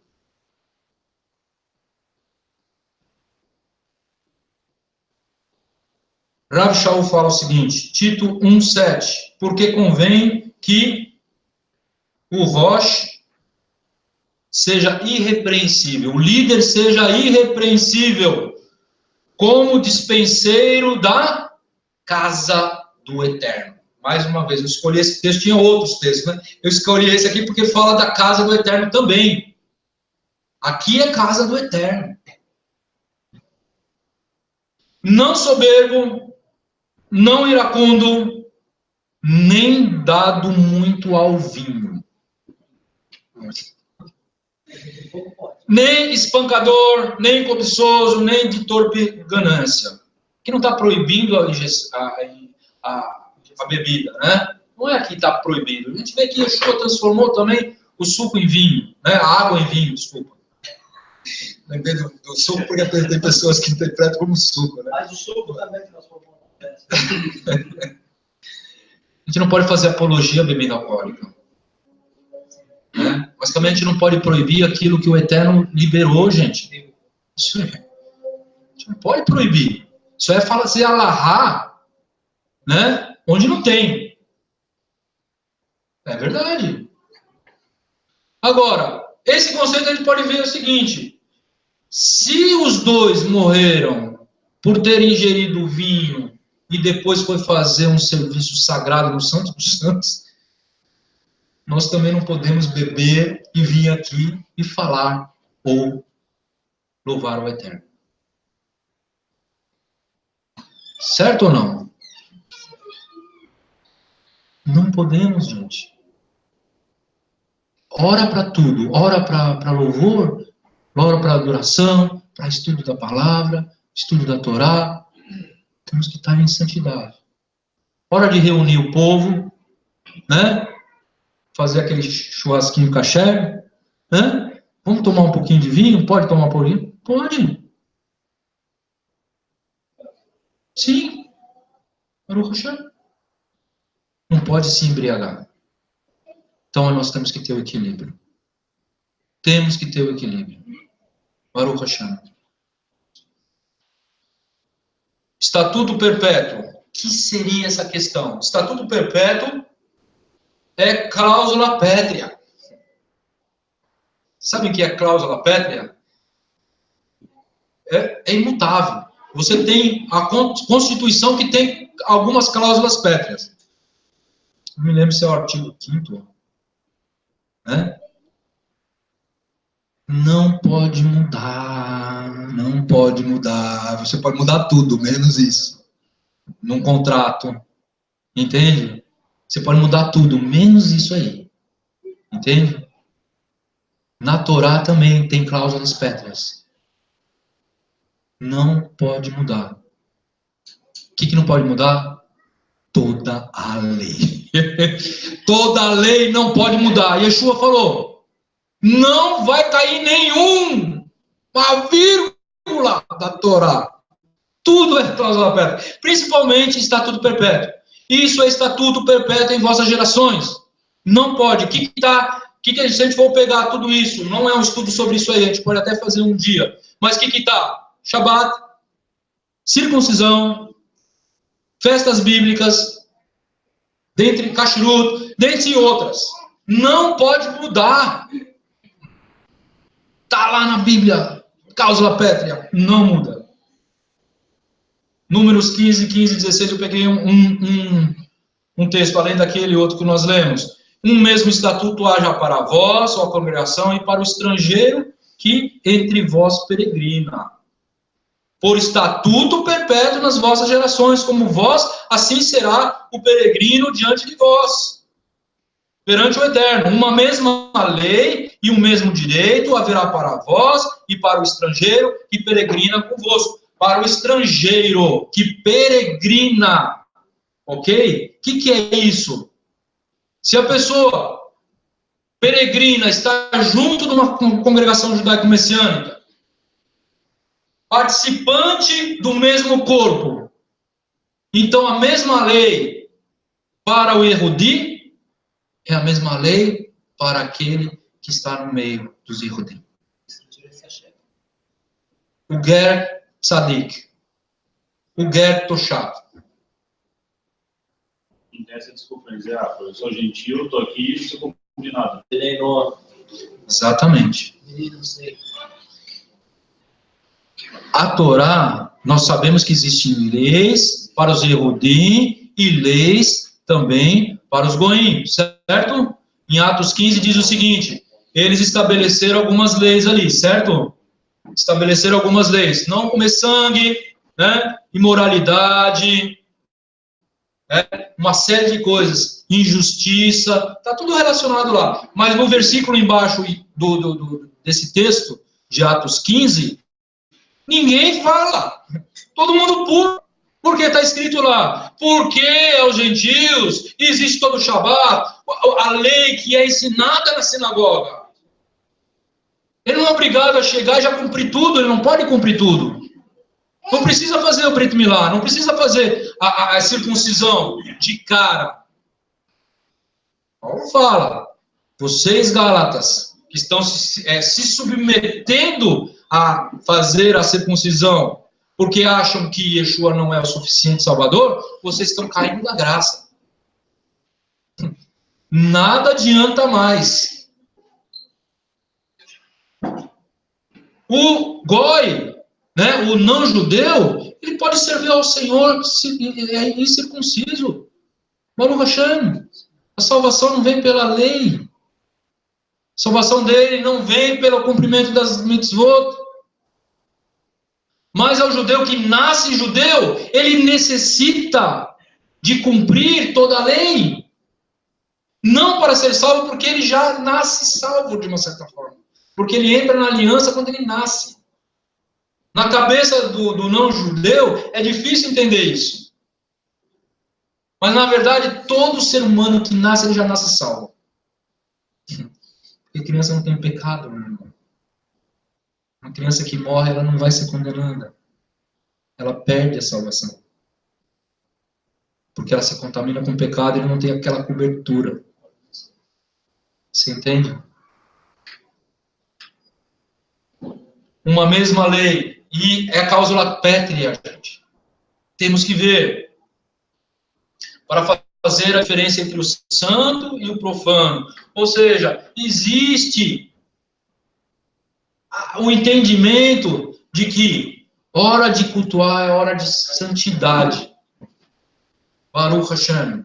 Rav Shaul fala o seguinte, Tito 1,7, porque convém que o Rosh seja irrepreensível, o líder seja irrepreensível, como dispenseiro da casa do Eterno. Mais uma vez, eu escolhi esse texto, tinha outros textos, né? Eu escolhi esse aqui porque fala da casa do Eterno também. Aqui é casa do Eterno. Não soberbo, não iracundo, nem dado muito ao vinho. Nem espancador, nem cobiçoso, nem de torpe ganância. Que não está proibindo a bebida, né? Não é que está proibido. A gente vê que Yeshua transformou também o suco em vinho, né? A água em vinho, desculpa. Lembrei do suco porque tem pessoas que interpretam como suco, né? Mas o suco também transformou. A gente não pode fazer apologia à bebida alcoólica. Né? Mas também a gente não pode proibir aquilo que o Eterno liberou, gente. Isso é. A gente não pode proibir. Isso é fazer alahá, né? Onde não tem. É verdade. Agora, esse conceito a gente pode ver o seguinte. Se os dois morreram por terem ingerido vinho e depois foi fazer um serviço sagrado no Santo dos Santos, nós também não podemos beber e vir aqui e falar ou louvar o Eterno. Certo ou não? Não podemos, gente. Ora para tudo. Ora para louvor, ora para adoração, para estudo da palavra, estudo da Torá. Temos que estar em santidade. Hora de reunir o povo, né? Fazer aquele churrasquinho kasher, né? Vamos tomar um pouquinho de vinho? Pode tomar um pouquinho? Pode. Sim. Baruch Hashem. Não pode se embriagar. Então nós temos que ter o equilíbrio. Temos que ter o equilíbrio. Baruch Hashem. Estatuto perpétuo. O que seria essa questão? Estatuto perpétuo é cláusula pétrea. Sabe o que é cláusula pétrea? É imutável. Você tem a Constituição que tem algumas cláusulas pétreas. Não me lembro se é o artigo 5º. Né? Não pode mudar. Não pode mudar. Você pode mudar tudo, menos isso. Num contrato. Entende? Você pode mudar tudo, menos isso aí. Entende? Na Torá também tem cláusulas pétreas. Não pode mudar. O que não pode mudar? Toda a lei. Toda a lei não pode mudar. Yeshua falou, não vai cair uma vírgula da Torá. Tudo é cláusula pétrea. Principalmente estatuto perpétuo. Isso é estatuto perpétuo em vossas gerações. Não pode. O que a gente for pegar tudo isso? Não é um estudo sobre isso aí. A gente pode até fazer um dia. Mas o que está? Shabat, circuncisão, festas bíblicas, dentre kashrut, dentre outras. Não pode mudar. Está lá na Bíblia, cláusula pétrea, não muda. Números 15, 16, eu peguei um texto, além daquele outro que nós lemos. Um mesmo estatuto haja para vós, ó congregação, e para o estrangeiro que entre vós peregrina. Por estatuto perpétuo nas vossas gerações, como vós, assim será o peregrino diante de vós. Perante o Eterno, uma mesma lei e um mesmo direito haverá para vós e para o estrangeiro que peregrina convosco. Para o estrangeiro que peregrina, ok? O que é isso? Se a pessoa peregrina está junto de uma congregação judaico-messiânica, participante do mesmo corpo, então a mesma lei para o Yehudi é a mesma lei para aquele que está no meio dos Yehudim. O Ger Tzadik, o Ger Toshav. Não tem essa desculpa de dizer, eu sou gentil, estou aqui, não sou combinado. Exatamente. A Torá, nós sabemos que existem leis para os Yehudim e leis também para os Goim, certo? Em Atos 15 diz o seguinte, eles estabeleceram algumas leis ali, certo? Estabeleceram algumas leis, não comer sangue, né? Imoralidade, uma série de coisas, injustiça, está tudo relacionado lá. Mas no versículo embaixo desse texto, de Atos 15, ninguém fala. Todo mundo pula. Porque está escrito lá, porque aos gentios existe todo o Shabat, a lei que é ensinada na sinagoga. Ele não é obrigado a chegar e já cumprir tudo, ele não pode cumprir tudo. Não precisa fazer o Brit Milá, não precisa fazer a circuncisão de cara. Paulo fala, vocês Gálatas, que estão se submetendo a fazer a circuncisão, porque acham que Yeshua não é o suficiente Salvador, vocês estão caindo da graça. Nada adianta mais. O Goi, né, o não-judeu, ele pode servir ao Senhor incircunciso. Baruch Hashem. A salvação não vem pela lei. A salvação dele não vem pelo cumprimento das mitzvot. Mas ao judeu que nasce judeu, ele necessita de cumprir toda a lei. Não para ser salvo, porque ele já nasce salvo de uma certa forma. Porque ele entra na aliança quando ele nasce. Na cabeça do não-judeu, é difícil entender isso. Mas, na verdade, todo ser humano que nasce, ele já nasce salvo. Porque criança não tem pecado, meu irmão. Uma criança que morre, ela não vai ser condenada. Ela perde a salvação. Porque ela se contamina com pecado e não tem aquela cobertura. Você entende? Uma mesma lei. E é a cláusula pétrea, gente. Temos que ver. Para fazer a diferença entre o santo e o profano. Ou seja, existe o entendimento de que hora de cultuar é hora de santidade. Baruch Hashem.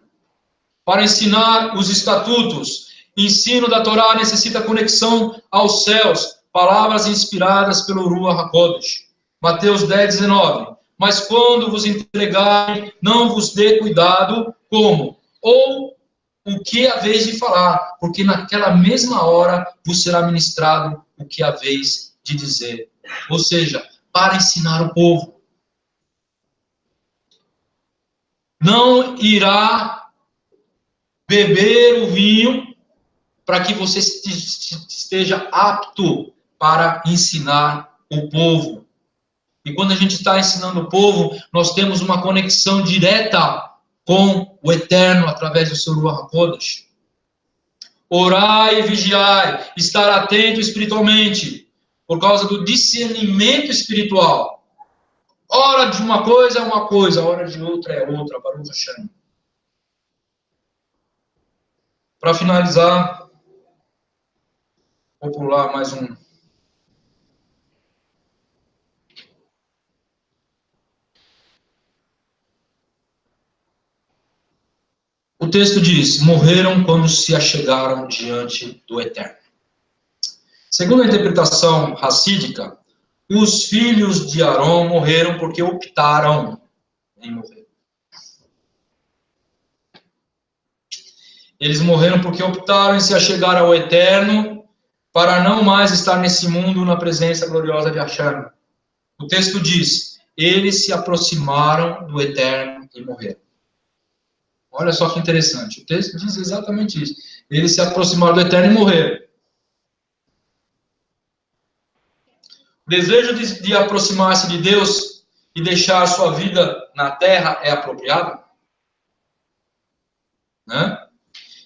Para ensinar os estatutos, ensino da Torá necessita conexão aos céus, palavras inspiradas pelo Ruach HaKodesh. Mateus 10, 19. Mas quando vos entregarem, não vos dê cuidado como, ou o que haveis de falar, porque naquela mesma hora vos será ministrado o que haveis de dizer. Ou seja, para ensinar o povo. Não irá beber o vinho para que você esteja apto para ensinar o povo. E quando a gente está ensinando o povo, nós temos uma conexão direta com o Eterno através do seu Ruach HaKodesh. Orai e vigiai, estar atento espiritualmente, por causa do discernimento espiritual. Hora de uma coisa é uma coisa, a hora de outra é outra, Baruch Hashem. Para finalizar, vou pular mais um. O texto diz: morreram quando se achegaram diante do Eterno. Segundo a interpretação racídica, os filhos de Arão morreram porque optaram em morrer. Eles morreram porque optaram em se achegar ao Eterno para não mais estar nesse mundo na presença gloriosa de Hashem. O texto diz: eles se aproximaram do Eterno e morreram. Olha só que interessante. O texto diz exatamente isso. Eles se aproximaram do Eterno e morreram. O desejo de aproximar-se de Deus e deixar a sua vida na terra é apropriado? Né?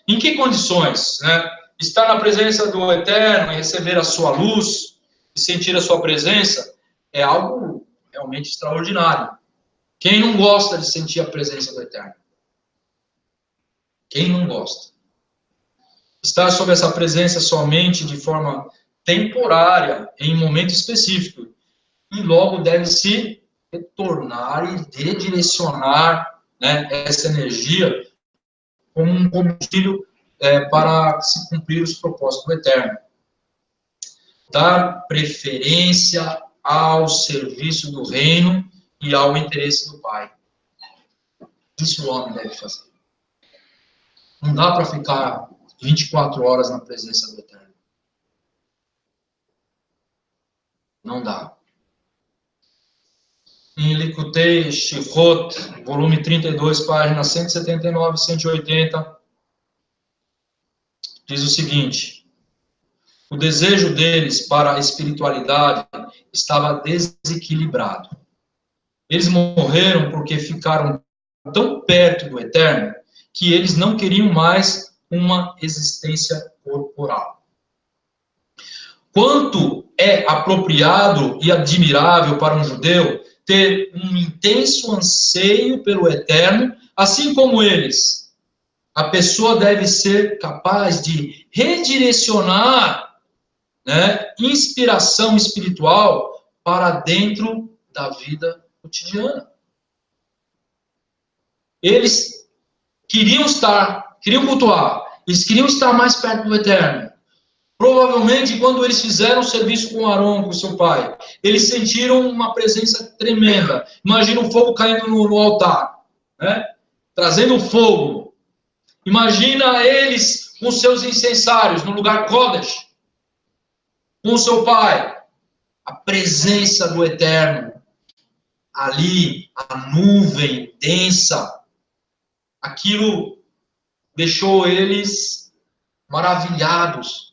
Em que condições? Né? Estar na presença do Eterno e receber a sua luz e sentir a sua presença é algo realmente extraordinário. Quem não gosta de sentir a presença do Eterno? Quem não gosta? Estar sob essa presença somente de forma temporária, em um momento específico, e logo deve se retornar e redirecionar, né, essa energia como um combustível para se cumprir os propósitos do Eterno. Dar preferência ao serviço do reino e ao interesse do Pai. Isso o homem deve fazer. Não dá para ficar 24 horas na presença do Eterno. Não dá. Em Likutei Shifrot, volume 32, páginas 179 e 180, diz o seguinte: o desejo deles para a espiritualidade estava desequilibrado. Eles morreram porque ficaram tão perto do Eterno que eles não queriam mais uma existência corporal. Quanto é apropriado e admirável para um judeu ter um intenso anseio pelo Eterno, assim como eles. A pessoa deve ser capaz de redirecionar, né, inspiração espiritual para dentro da vida cotidiana. Eles queriam cultuar, eles queriam estar mais perto do Eterno. Provavelmente, quando eles fizeram o serviço com Arão, com seu pai, eles sentiram uma presença tremenda. Imagina o fogo caindo no altar, né? Trazendo fogo. Imagina eles com seus incensários no lugar Kodesh, com seu pai. A presença do Eterno. Ali, a nuvem densa. Aquilo deixou eles maravilhados.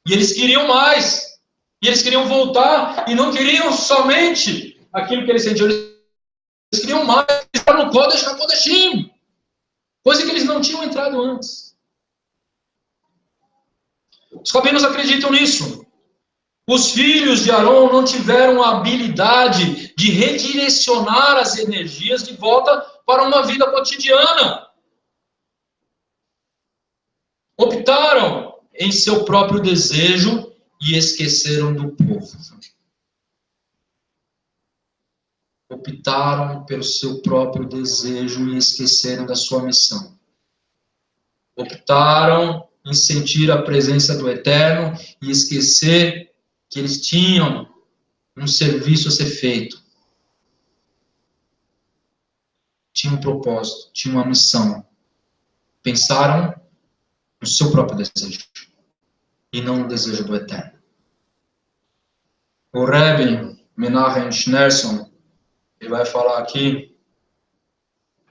E eles queriam mais. E eles queriam voltar. E não queriam somente aquilo que eles sentiam. Eles queriam mais. Eles estavam no Kodesh, na Kodeshim. Coisa que eles não tinham entrado antes. Os rabinos acreditam nisso. Os filhos de Arão não tiveram a habilidade de redirecionar as energias de volta para uma vida cotidiana. Optaram em seu próprio desejo e esqueceram do povo. Optaram pelo seu próprio desejo e esqueceram da sua missão. Optaram em sentir a presença do Eterno e esquecer que eles tinham um serviço a ser feito. Tinha um propósito, tinha uma missão. Pensaram no seu próprio desejo e não no desejo do Eterno. O Rebbe Menachem Schneerson, ele vai falar aqui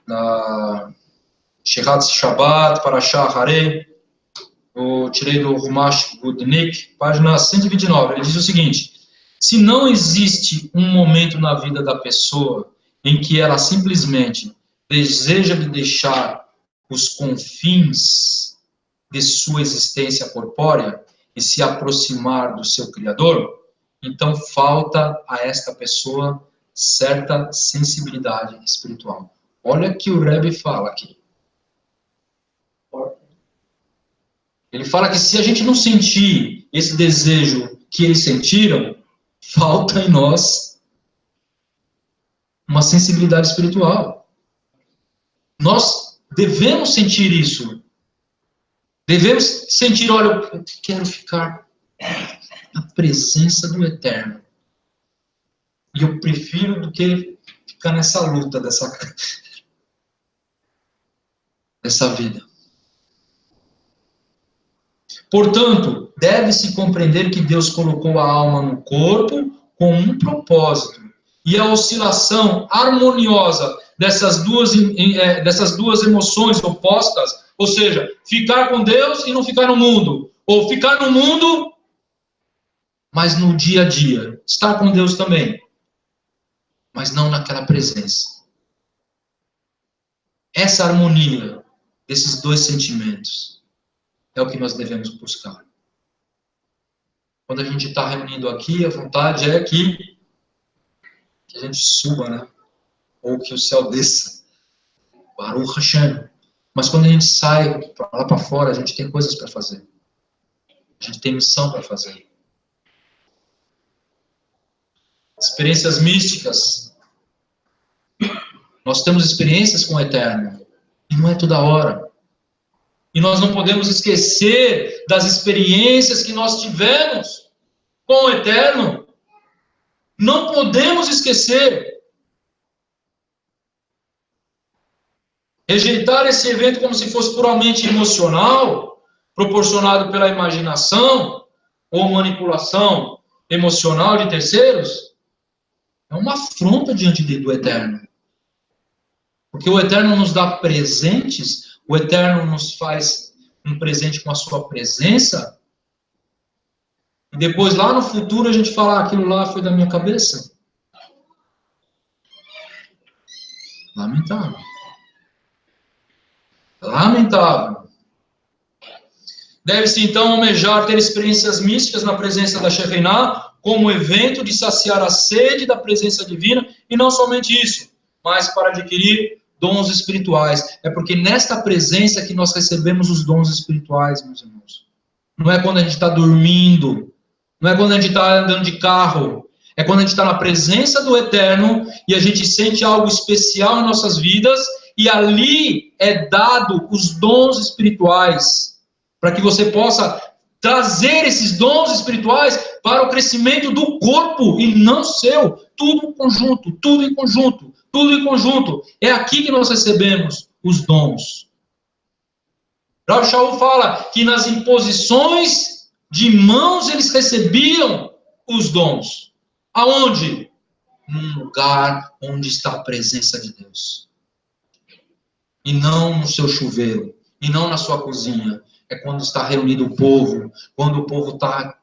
na Shirat Shabbat, Parashah Harei, eu tirei do Rumash Gudnik, página 129, ele diz o seguinte: se não existe um momento na vida da pessoa em que ela simplesmente deseja de deixar os confins de sua existência corpórea e se aproximar do seu Criador, então falta a esta pessoa certa sensibilidade espiritual. Olha o que o Rebbe fala aqui. Ele fala que se a gente não sentir esse desejo que eles sentiram, falta em nós uma sensibilidade espiritual. Nós devemos sentir isso. Devemos sentir, olha, eu quero ficar na presença do Eterno. E eu prefiro do que ficar nessa luta dessa vida. Portanto, deve-se compreender que Deus colocou a alma no corpo com um propósito. E a oscilação harmoniosa dessas duas emoções opostas, ou seja, ficar com Deus e não ficar no mundo, ou ficar no mundo, mas no dia a dia, estar com Deus também, mas não naquela presença. Essa harmonia desses dois sentimentos é o que nós devemos buscar. Quando a gente está reunindo aqui, a vontade é que a gente suba, né? Ou que o céu desça. Baruch Hashem. Mas quando a gente sai lá para fora, a gente tem coisas para fazer. A gente tem missão para fazer. Experiências místicas. Nós temos experiências com o Eterno. E não é toda hora. E nós não podemos esquecer das experiências que nós tivemos com o Eterno. Não podemos esquecer. Rejeitar esse evento como se fosse puramente emocional, proporcionado pela imaginação ou manipulação emocional de terceiros, é uma afronta diante do Eterno. Porque o Eterno nos dá presentes, o Eterno nos faz um presente com a sua presença, e depois lá no futuro a gente fala, aquilo lá foi da minha cabeça. Lamentável. Lamentável. Deve-se então almejar ter experiências místicas na presença da Shekinah, como evento de saciar a sede da presença divina, e não somente isso, mas para adquirir dons espirituais. É porque nesta presença que nós recebemos os dons espirituais, meus irmãos. Não é quando a gente está dormindo, não é quando a gente está andando de carro, é quando a gente está na presença do Eterno e a gente sente algo especial em nossas vidas e ali é dado os dons espirituais para que você possa trazer esses dons espirituais para o crescimento do corpo e não seu. Tudo em conjunto, tudo em conjunto, tudo em conjunto. É aqui que nós recebemos os dons. Rav Shaul fala que nas imposições de mãos eles recebiam os dons. Aonde? Num lugar onde está a presença de Deus. E não no seu chuveiro, e não na sua cozinha. É quando está reunido o povo, quando o povo está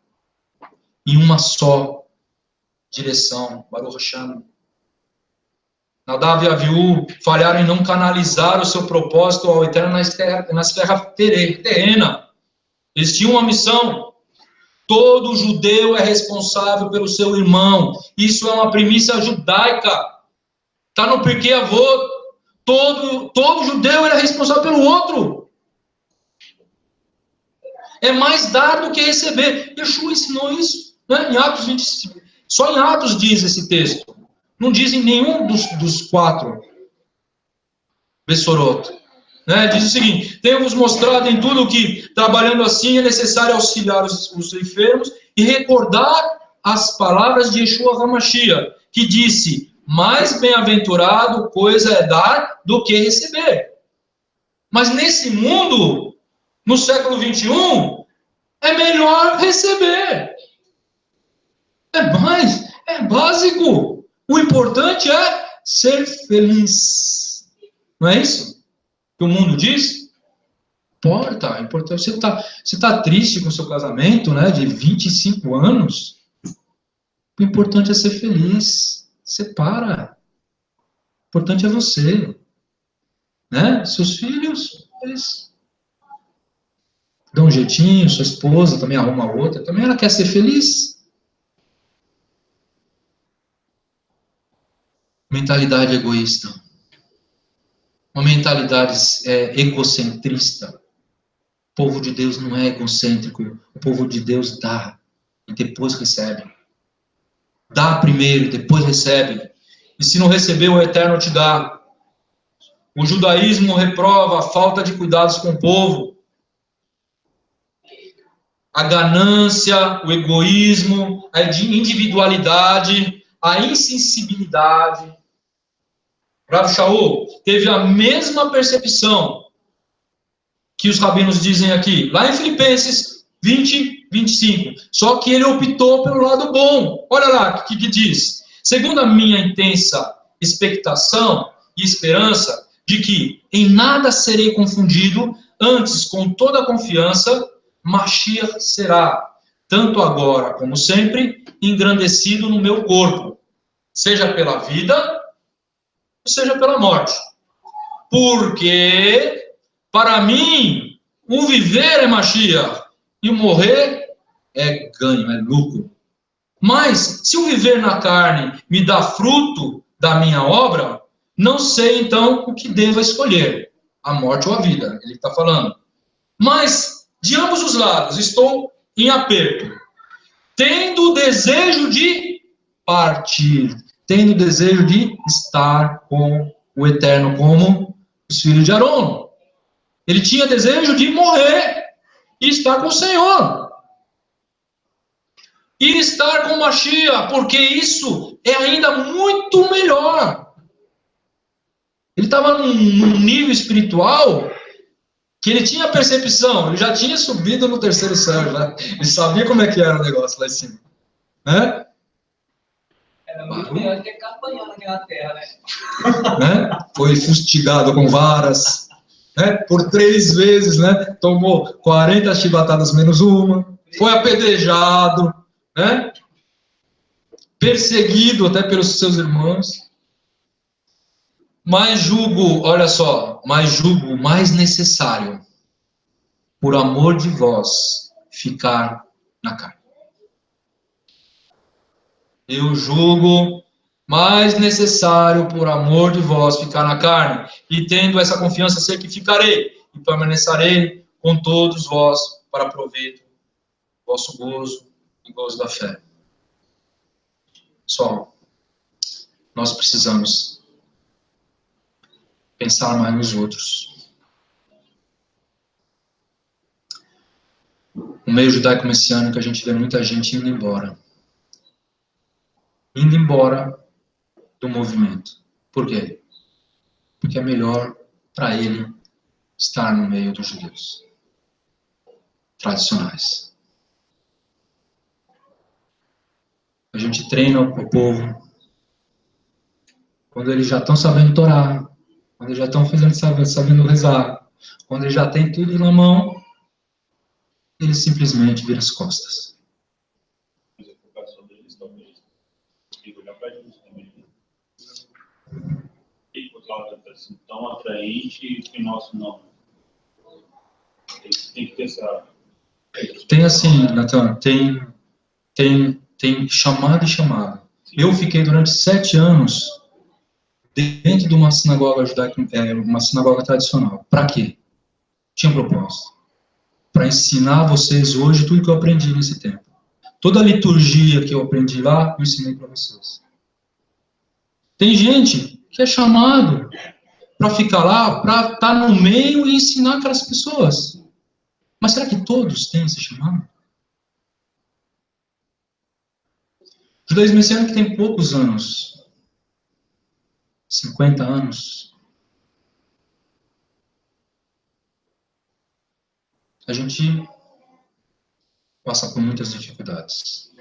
em uma só direção. Baruch Hashem. Nadav e Aviú falharam em não canalizar o seu propósito ao Eterno na esfera terrena. Eles tinham uma missão. Todo judeu é responsável pelo seu irmão. Isso é uma premissa judaica. Está no Pirkei Avot. Todo judeu é responsável pelo outro. É mais dar do que receber. Yeshua ensinou isso. Né? Em Atos 25. Só em Atos diz esse texto. Não diz em nenhum dos 4 Bessorot. Né? Diz o seguinte: temos mostrado em tudo que, trabalhando assim, é necessário auxiliar os enfermos e recordar as palavras de Yeshua HaMashiach, que disse, mais bem-aventurado coisa é dar do que receber. Mas nesse mundo, no século 21, é melhor receber. É básico. O importante é ser feliz. Não é isso que o mundo diz? Importa. Você tá triste com o seu casamento, né, de 25 anos? O importante é ser feliz. Separa. O importante é você. Né? Seus filhos, eles dão um jeitinho, sua esposa também arruma outra, também ela quer ser feliz. mentalidade egoísta, uma mentalidade egocentrista. O povo de Deus não é egocêntrico, o povo de Deus dá e depois recebe. Dá primeiro, depois recebe. E se não receber, o Eterno te dá. O judaísmo reprova a falta de cuidados com o povo, a ganância, o egoísmo, a individualidade, a insensibilidade. Rav Shaul teve a mesma percepção que os rabinos dizem aqui, lá em Filipenses 20, 25. Só que ele optou pelo lado bom. Olha lá o que diz. Segundo a minha intensa expectação e esperança de que em nada serei confundido, antes, com toda a confiança, Mashiach será, tanto agora como sempre, engrandecido no meu corpo, seja pela vida, seja pela morte. Porque, para mim, o viver é Mashiach, e o morrer é ganho, é lucro. Mas, se o viver na carne me dá fruto da minha obra, não sei, então, o que devo escolher, a morte ou a vida, ele está falando. Mas, de ambos os lados, estou em aperto, tendo o desejo de partir, tendo o desejo de estar com o Eterno, como os filhos de Arão. Ele tinha desejo de morrer e estar com o Senhor. E estar com Mashiach, porque isso é ainda muito melhor. Ele estava num nível espiritual que ele tinha percepção, ele já tinha subido no terceiro céu, né? Ele sabia como é que era o negócio lá em cima. Né? Era muito melhor do que ficar apanhando aqui na terra, né? Né? Foi fustigado com varas, né? Por 3 vezes, né? Tomou 40 chibatadas menos uma, foi apedrejado, né? Perseguido até pelos seus irmãos. Mas julgo, olha só, mais necessário, por amor de vós, ficar na carne. Eu julgo mais necessário, por amor de vós, ficar na carne, e tendo essa confiança, sei que ficarei, e permanecerei com todos vós, para proveito do vosso gozo e gozo da fé. Só, nós precisamos pensar mais nos outros. No meio judaico-messiânico, a gente vê muita gente indo embora. Indo embora do movimento. Por quê? Porque é melhor para ele estar no meio dos judeus tradicionais. A gente treina o povo quando eles já estão sabendo Torá, quando eles já estão sabendo rezar, quando eles já têm tudo na mão, eles simplesmente viram as costas. Mas a focação deles talvez tem que olhar para isso também. E por causa assim, tão atraente que nosso não. Tem que ter essa. Tem assim, Natan, tem chamada e chamada. Eu fiquei durante 7 anos dentro de uma sinagoga judaica, uma sinagoga tradicional. Para quê? Tinha propósito. Para ensinar vocês hoje tudo que eu aprendi nesse tempo. Toda a liturgia que eu aprendi lá, eu ensinei para vocês. Tem gente que é chamado para ficar lá, para estar no meio e ensinar aquelas pessoas. Mas será que todos têm esse chamado? O judaísmo messiânico tem poucos anos. 50 anos. A gente passa por muitas dificuldades.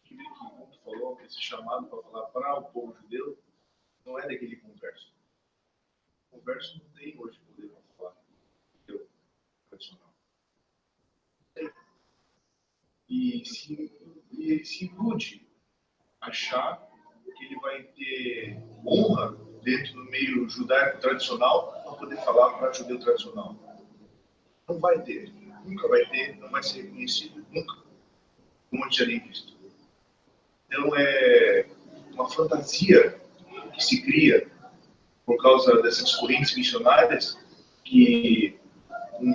Tu falou que esse chamado para falar para o povo judeu não é daquele converso. O converso não tem hoje poder para falar judeu tradicional. E ele se ilude achar que ele vai ter honra dentro do meio judaico tradicional para poder falar para judeu tradicional. Não vai ter, nunca vai ter, não vai ser reconhecido, nunca, como a gente já tem visto. Então, uma fantasia que se cria por causa dessas correntes missionárias, que um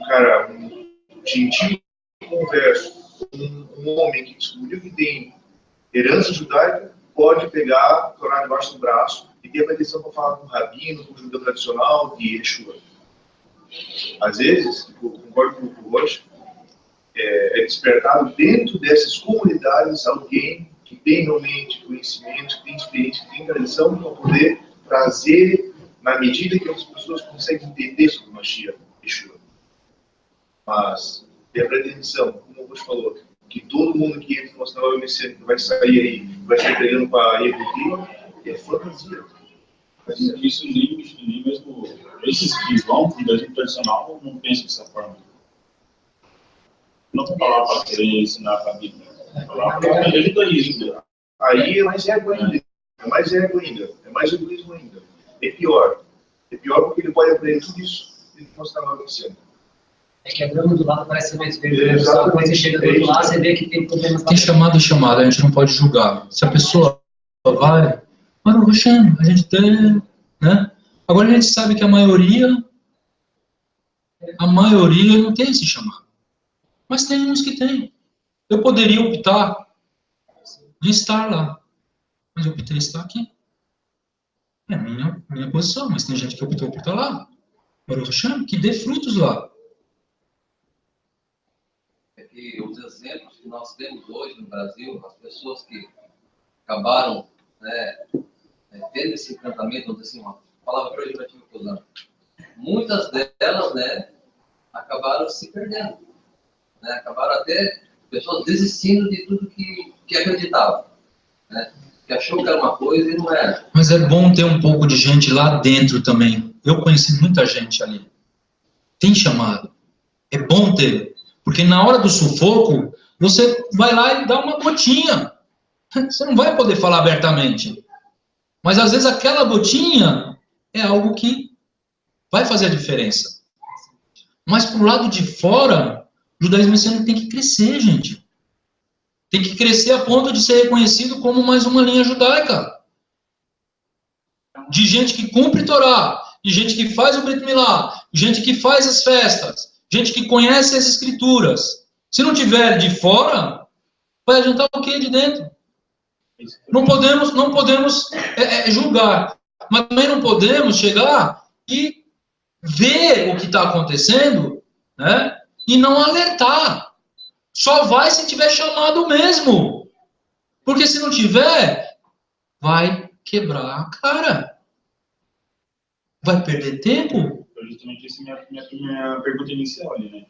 gentil converso, um homem que descobriu que tem herança judaica, pode pegar a Torá debaixo do braço e ter a pretensão para falar com o rabino, com o judeu tradicional de Yeshua. Às vezes, eu concordo com o Rocha, é despertado dentro dessas comunidades alguém que tem realmente conhecimento, que tem experiência, que tem tradição para poder trazer, na medida que as pessoas conseguem entender sobre o Mashiach, Yeshua. Mas ter a pretensão, como o Rocha falou, que todo mundo que entra no sinal messiânico vai sair aí, vai sair pregando para a Yehudim, é fantasia. Isso nem mesmo esses que vão para o judaísmo tradicional não pensam dessa forma. Não vou falar para querer ensinar a Bíblia, vou falar para aprender judaísmo. Aí é mais ego ainda, é mais egoísmo ainda. É pior porque ele pode aprender tudo isso e não está na messiânico. É que a grama do lado parece mais verde. Quando você chega do outro lado, você vê que tem problemas. Tem chamado e chamada, a gente não pode julgar. Se a pessoa vai, Baruch Hashem, a gente tem, né? Agora a gente sabe que a maioria não tem esse chamado. Mas tem uns que tem. Eu poderia optar de estar lá, mas eu optei estar aqui. É a minha posição, mas tem gente que optou por estar lá. Baruch Hashem, que dê frutos lá. E os exemplos que nós temos hoje no Brasil, as pessoas que acabaram tendo esse encantamento, vamos dizer assim, uma palavra pejorativa que eu usando, muitas delas, acabaram se perdendo, acabaram até pessoas desistindo de tudo que acreditavam, que achou que era uma coisa e não era. Mas é bom ter um pouco de gente lá dentro também. Eu conheci muita gente ali. Tem chamado. É bom ter. Porque na hora do sufoco, você vai lá e dá uma gotinha. Você não vai poder falar abertamente. Mas às vezes aquela gotinha é algo que vai fazer a diferença. Mas pro lado de fora, o judaísmo messiânico tem que crescer, gente. Tem que crescer a ponto de ser reconhecido como mais uma linha judaica. De gente que cumpre Torá, de gente que faz o Brit Milá, de gente que faz as festas, gente que conhece as escrituras. Se não tiver de fora, vai adiantar o que de dentro? Não podemos julgar, mas também não podemos chegar e ver o que está acontecendo, e não alertar. Só vai se tiver chamado mesmo. Porque se não tiver, vai quebrar a cara. Vai perder tempo. Justamente essa é minha pergunta inicial ali, né?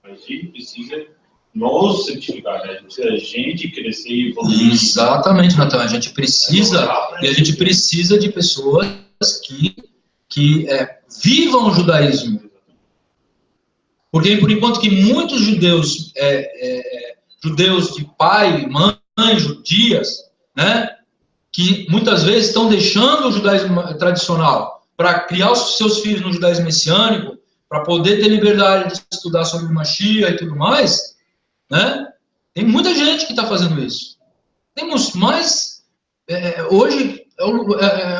A gente precisa nos certificar, né? A gente crescer e evoluir. Exatamente, Natan. A gente precisa de pessoas que vivam o judaísmo. Porque, por enquanto que muitos judeus, judeus de pai, mãe, judias, que muitas vezes estão deixando o judaísmo tradicional para criar os seus filhos no judaísmo messiânico, para poder ter liberdade de estudar sobre o Mashiach e tudo mais, tem muita gente que está fazendo isso. Temos mais, hoje,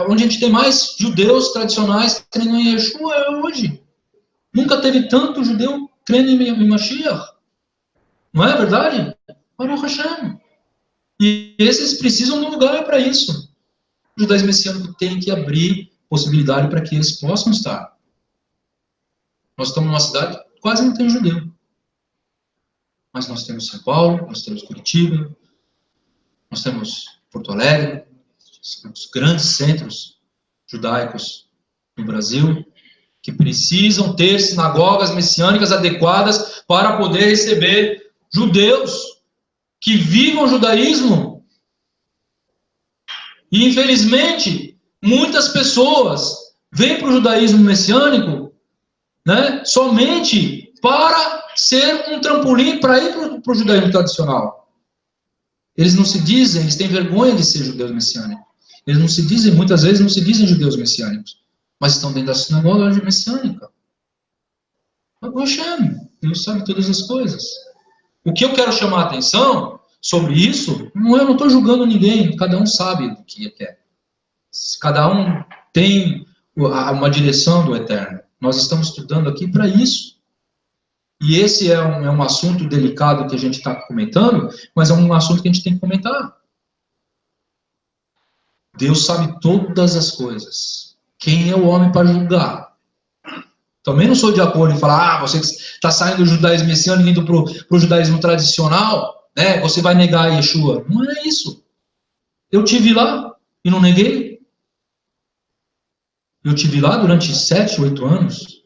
onde a gente tem mais judeus tradicionais crendo em Yeshua é hoje. Nunca teve tanto judeu crendo em Mashiach. Não é verdade? Baruch Hashem. E esses precisam de um lugar para isso. O judaísmo messiânico tem que abrir possibilidade para que eles possam estar. Nós estamos numa cidade que quase não tem judeu. Mas nós temos São Paulo, nós temos Curitiba, nós temos Porto Alegre, os grandes centros judaicos no Brasil, que precisam ter sinagogas messiânicas adequadas para poder receber judeus que vivam o judaísmo. E, infelizmente, muitas pessoas vêm para o judaísmo messiânico somente para ser um trampolim para ir para o judaísmo tradicional. Eles não se dizem, eles têm vergonha de ser judeus messiânicos. Eles não se dizem, muitas vezes, não se dizem judeus messiânicos, mas estão dentro da sinagoga messiânica. Deus sabe todas as coisas. O que eu quero chamar a atenção sobre isso, eu não estou julgando ninguém, cada um sabe do que quer. Cada um tem uma direção do Eterno. Nós estamos estudando aqui para isso. E esse é um assunto delicado que a gente está comentando, mas é um assunto que a gente tem que comentar. Deus sabe todas as coisas. Quem é o homem para julgar? Também não sou de acordo em falar, você está saindo do judaísmo messiânico e indo para o judaísmo tradicional, né? Você vai negar Yeshua. Não é isso. Eu tive lá e não neguei. Eu tive lá durante 7, 8 anos.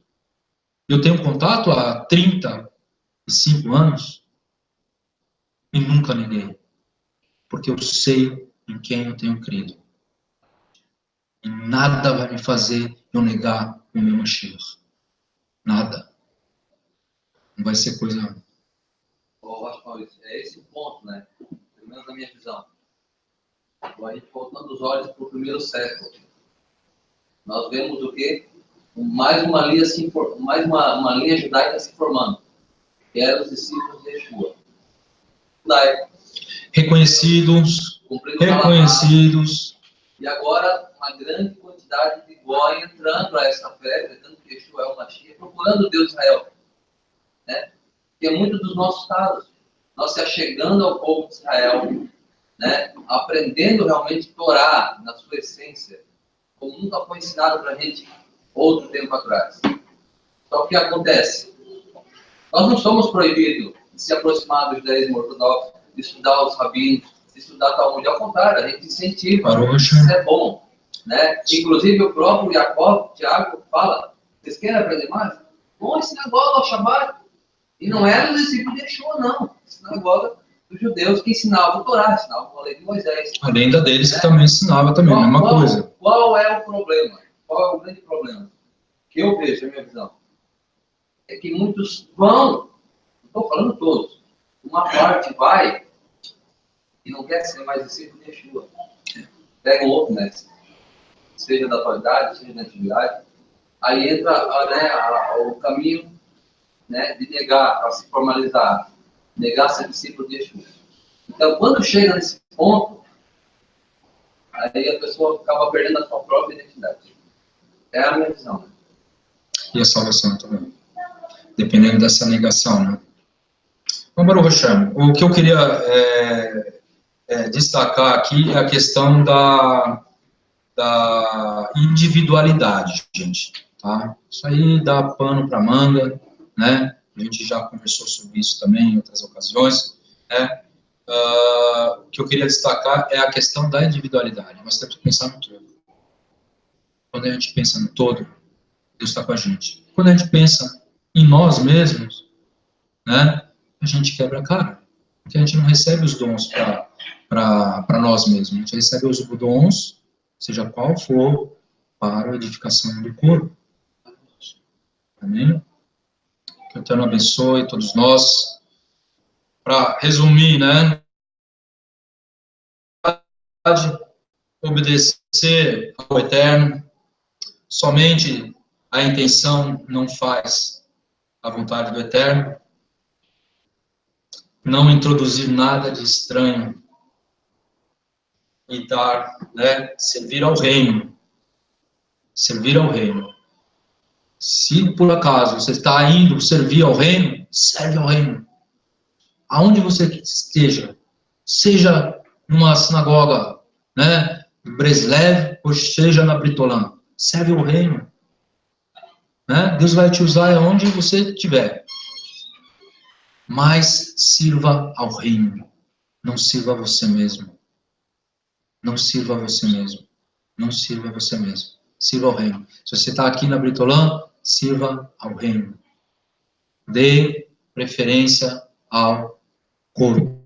Eu tenho contato há 35 anos e nunca neguei. Porque eu sei em quem eu tenho crido. E nada vai me fazer eu negar o meu Mashiach. Nada. Não vai ser coisa... É esse o ponto, né? Pelo menos na minha visão. A gente voltando os olhos para o primeiro século. Nós vemos o quê? Mais uma linha judaica se formando. Que eram os discípulos de Yeshua. Reconhecidos. E agora, uma grande quantidade de Goy entrando a essa fé, acreditando que Yeshua é o Mashiach, procurando o Deus de Israel. Né? Que é muito dos nossos casos. Nós se achegando ao povo de Israel, né? Aprendendo realmente a Torá na sua essência, como nunca foi ensinado para a gente outro tempo atrás. Só que o que acontece? Nós não somos proibidos de se aproximar do judaísmo ortodoxo, de estudar os rabinos, de estudar Talmud. Ao contrário, a gente incentiva. Isso é bom. Né? Inclusive o próprio Tiago, fala, vocês querem aprender mais? Vão à sinagoga, ao Shabbat. E não era o discípulo de Yeshua, não. A sinagoga dos judeus que ensinavam a Torá, ensinavam a lei de Moisés. Além da deles, né? Que também ensinava também, a mesma coisa. Qual é o problema? Qual é o grande problema? Que eu vejo, a minha visão. É que muitos vão, não estou falando todos, uma parte vai e não quer ser mais discípulo de Yeshua. Pega um outro mestre, seja da atualidade, seja da antiguidade, aí entra né, o caminho, né, de negar, para se formalizar, negar ser discípulo de Yeshua. Então, quando chega nesse ponto, aí a pessoa acaba perdendo a sua própria identidade. É a minha visão. Né? E a salvação também. Dependendo dessa negação, né? Então, Baruch Hashem, o que eu queria destacar aqui é a questão da individualidade, gente. Tá? Isso aí dá pano para manga, né? A gente já conversou sobre isso também em outras ocasiões. Né? O que eu queria destacar é a questão da individualidade. Nós temos que pensar no todo. Quando a gente pensa no todo, Deus está com a gente. Quando a gente pensa em nós mesmos, né, a gente quebra a cara. Porque a gente não recebe os dons para nós mesmos. A gente recebe os dons, seja qual for, para a edificação do corpo. Amém? Que o Eterno abençoe todos nós. Para resumir, né? Obedecer ao Eterno. Somente a intenção não faz a vontade do Eterno. Não introduzir nada de estranho. E dar, né? Servir ao reino. Servir ao reino. Se por acaso você está indo servir ao reino, serve ao reino. Aonde você esteja, seja numa sinagoga, né, Breslev, ou seja na Britolã, serve ao reino. Né? Deus vai te usar aonde você estiver. Mas sirva ao reino. Não sirva a você mesmo. Não sirva a você mesmo. Não sirva a você mesmo. Sirva ao reino. Se você está aqui na Britolã, sirva ao reino. Dê preferência ao corpo.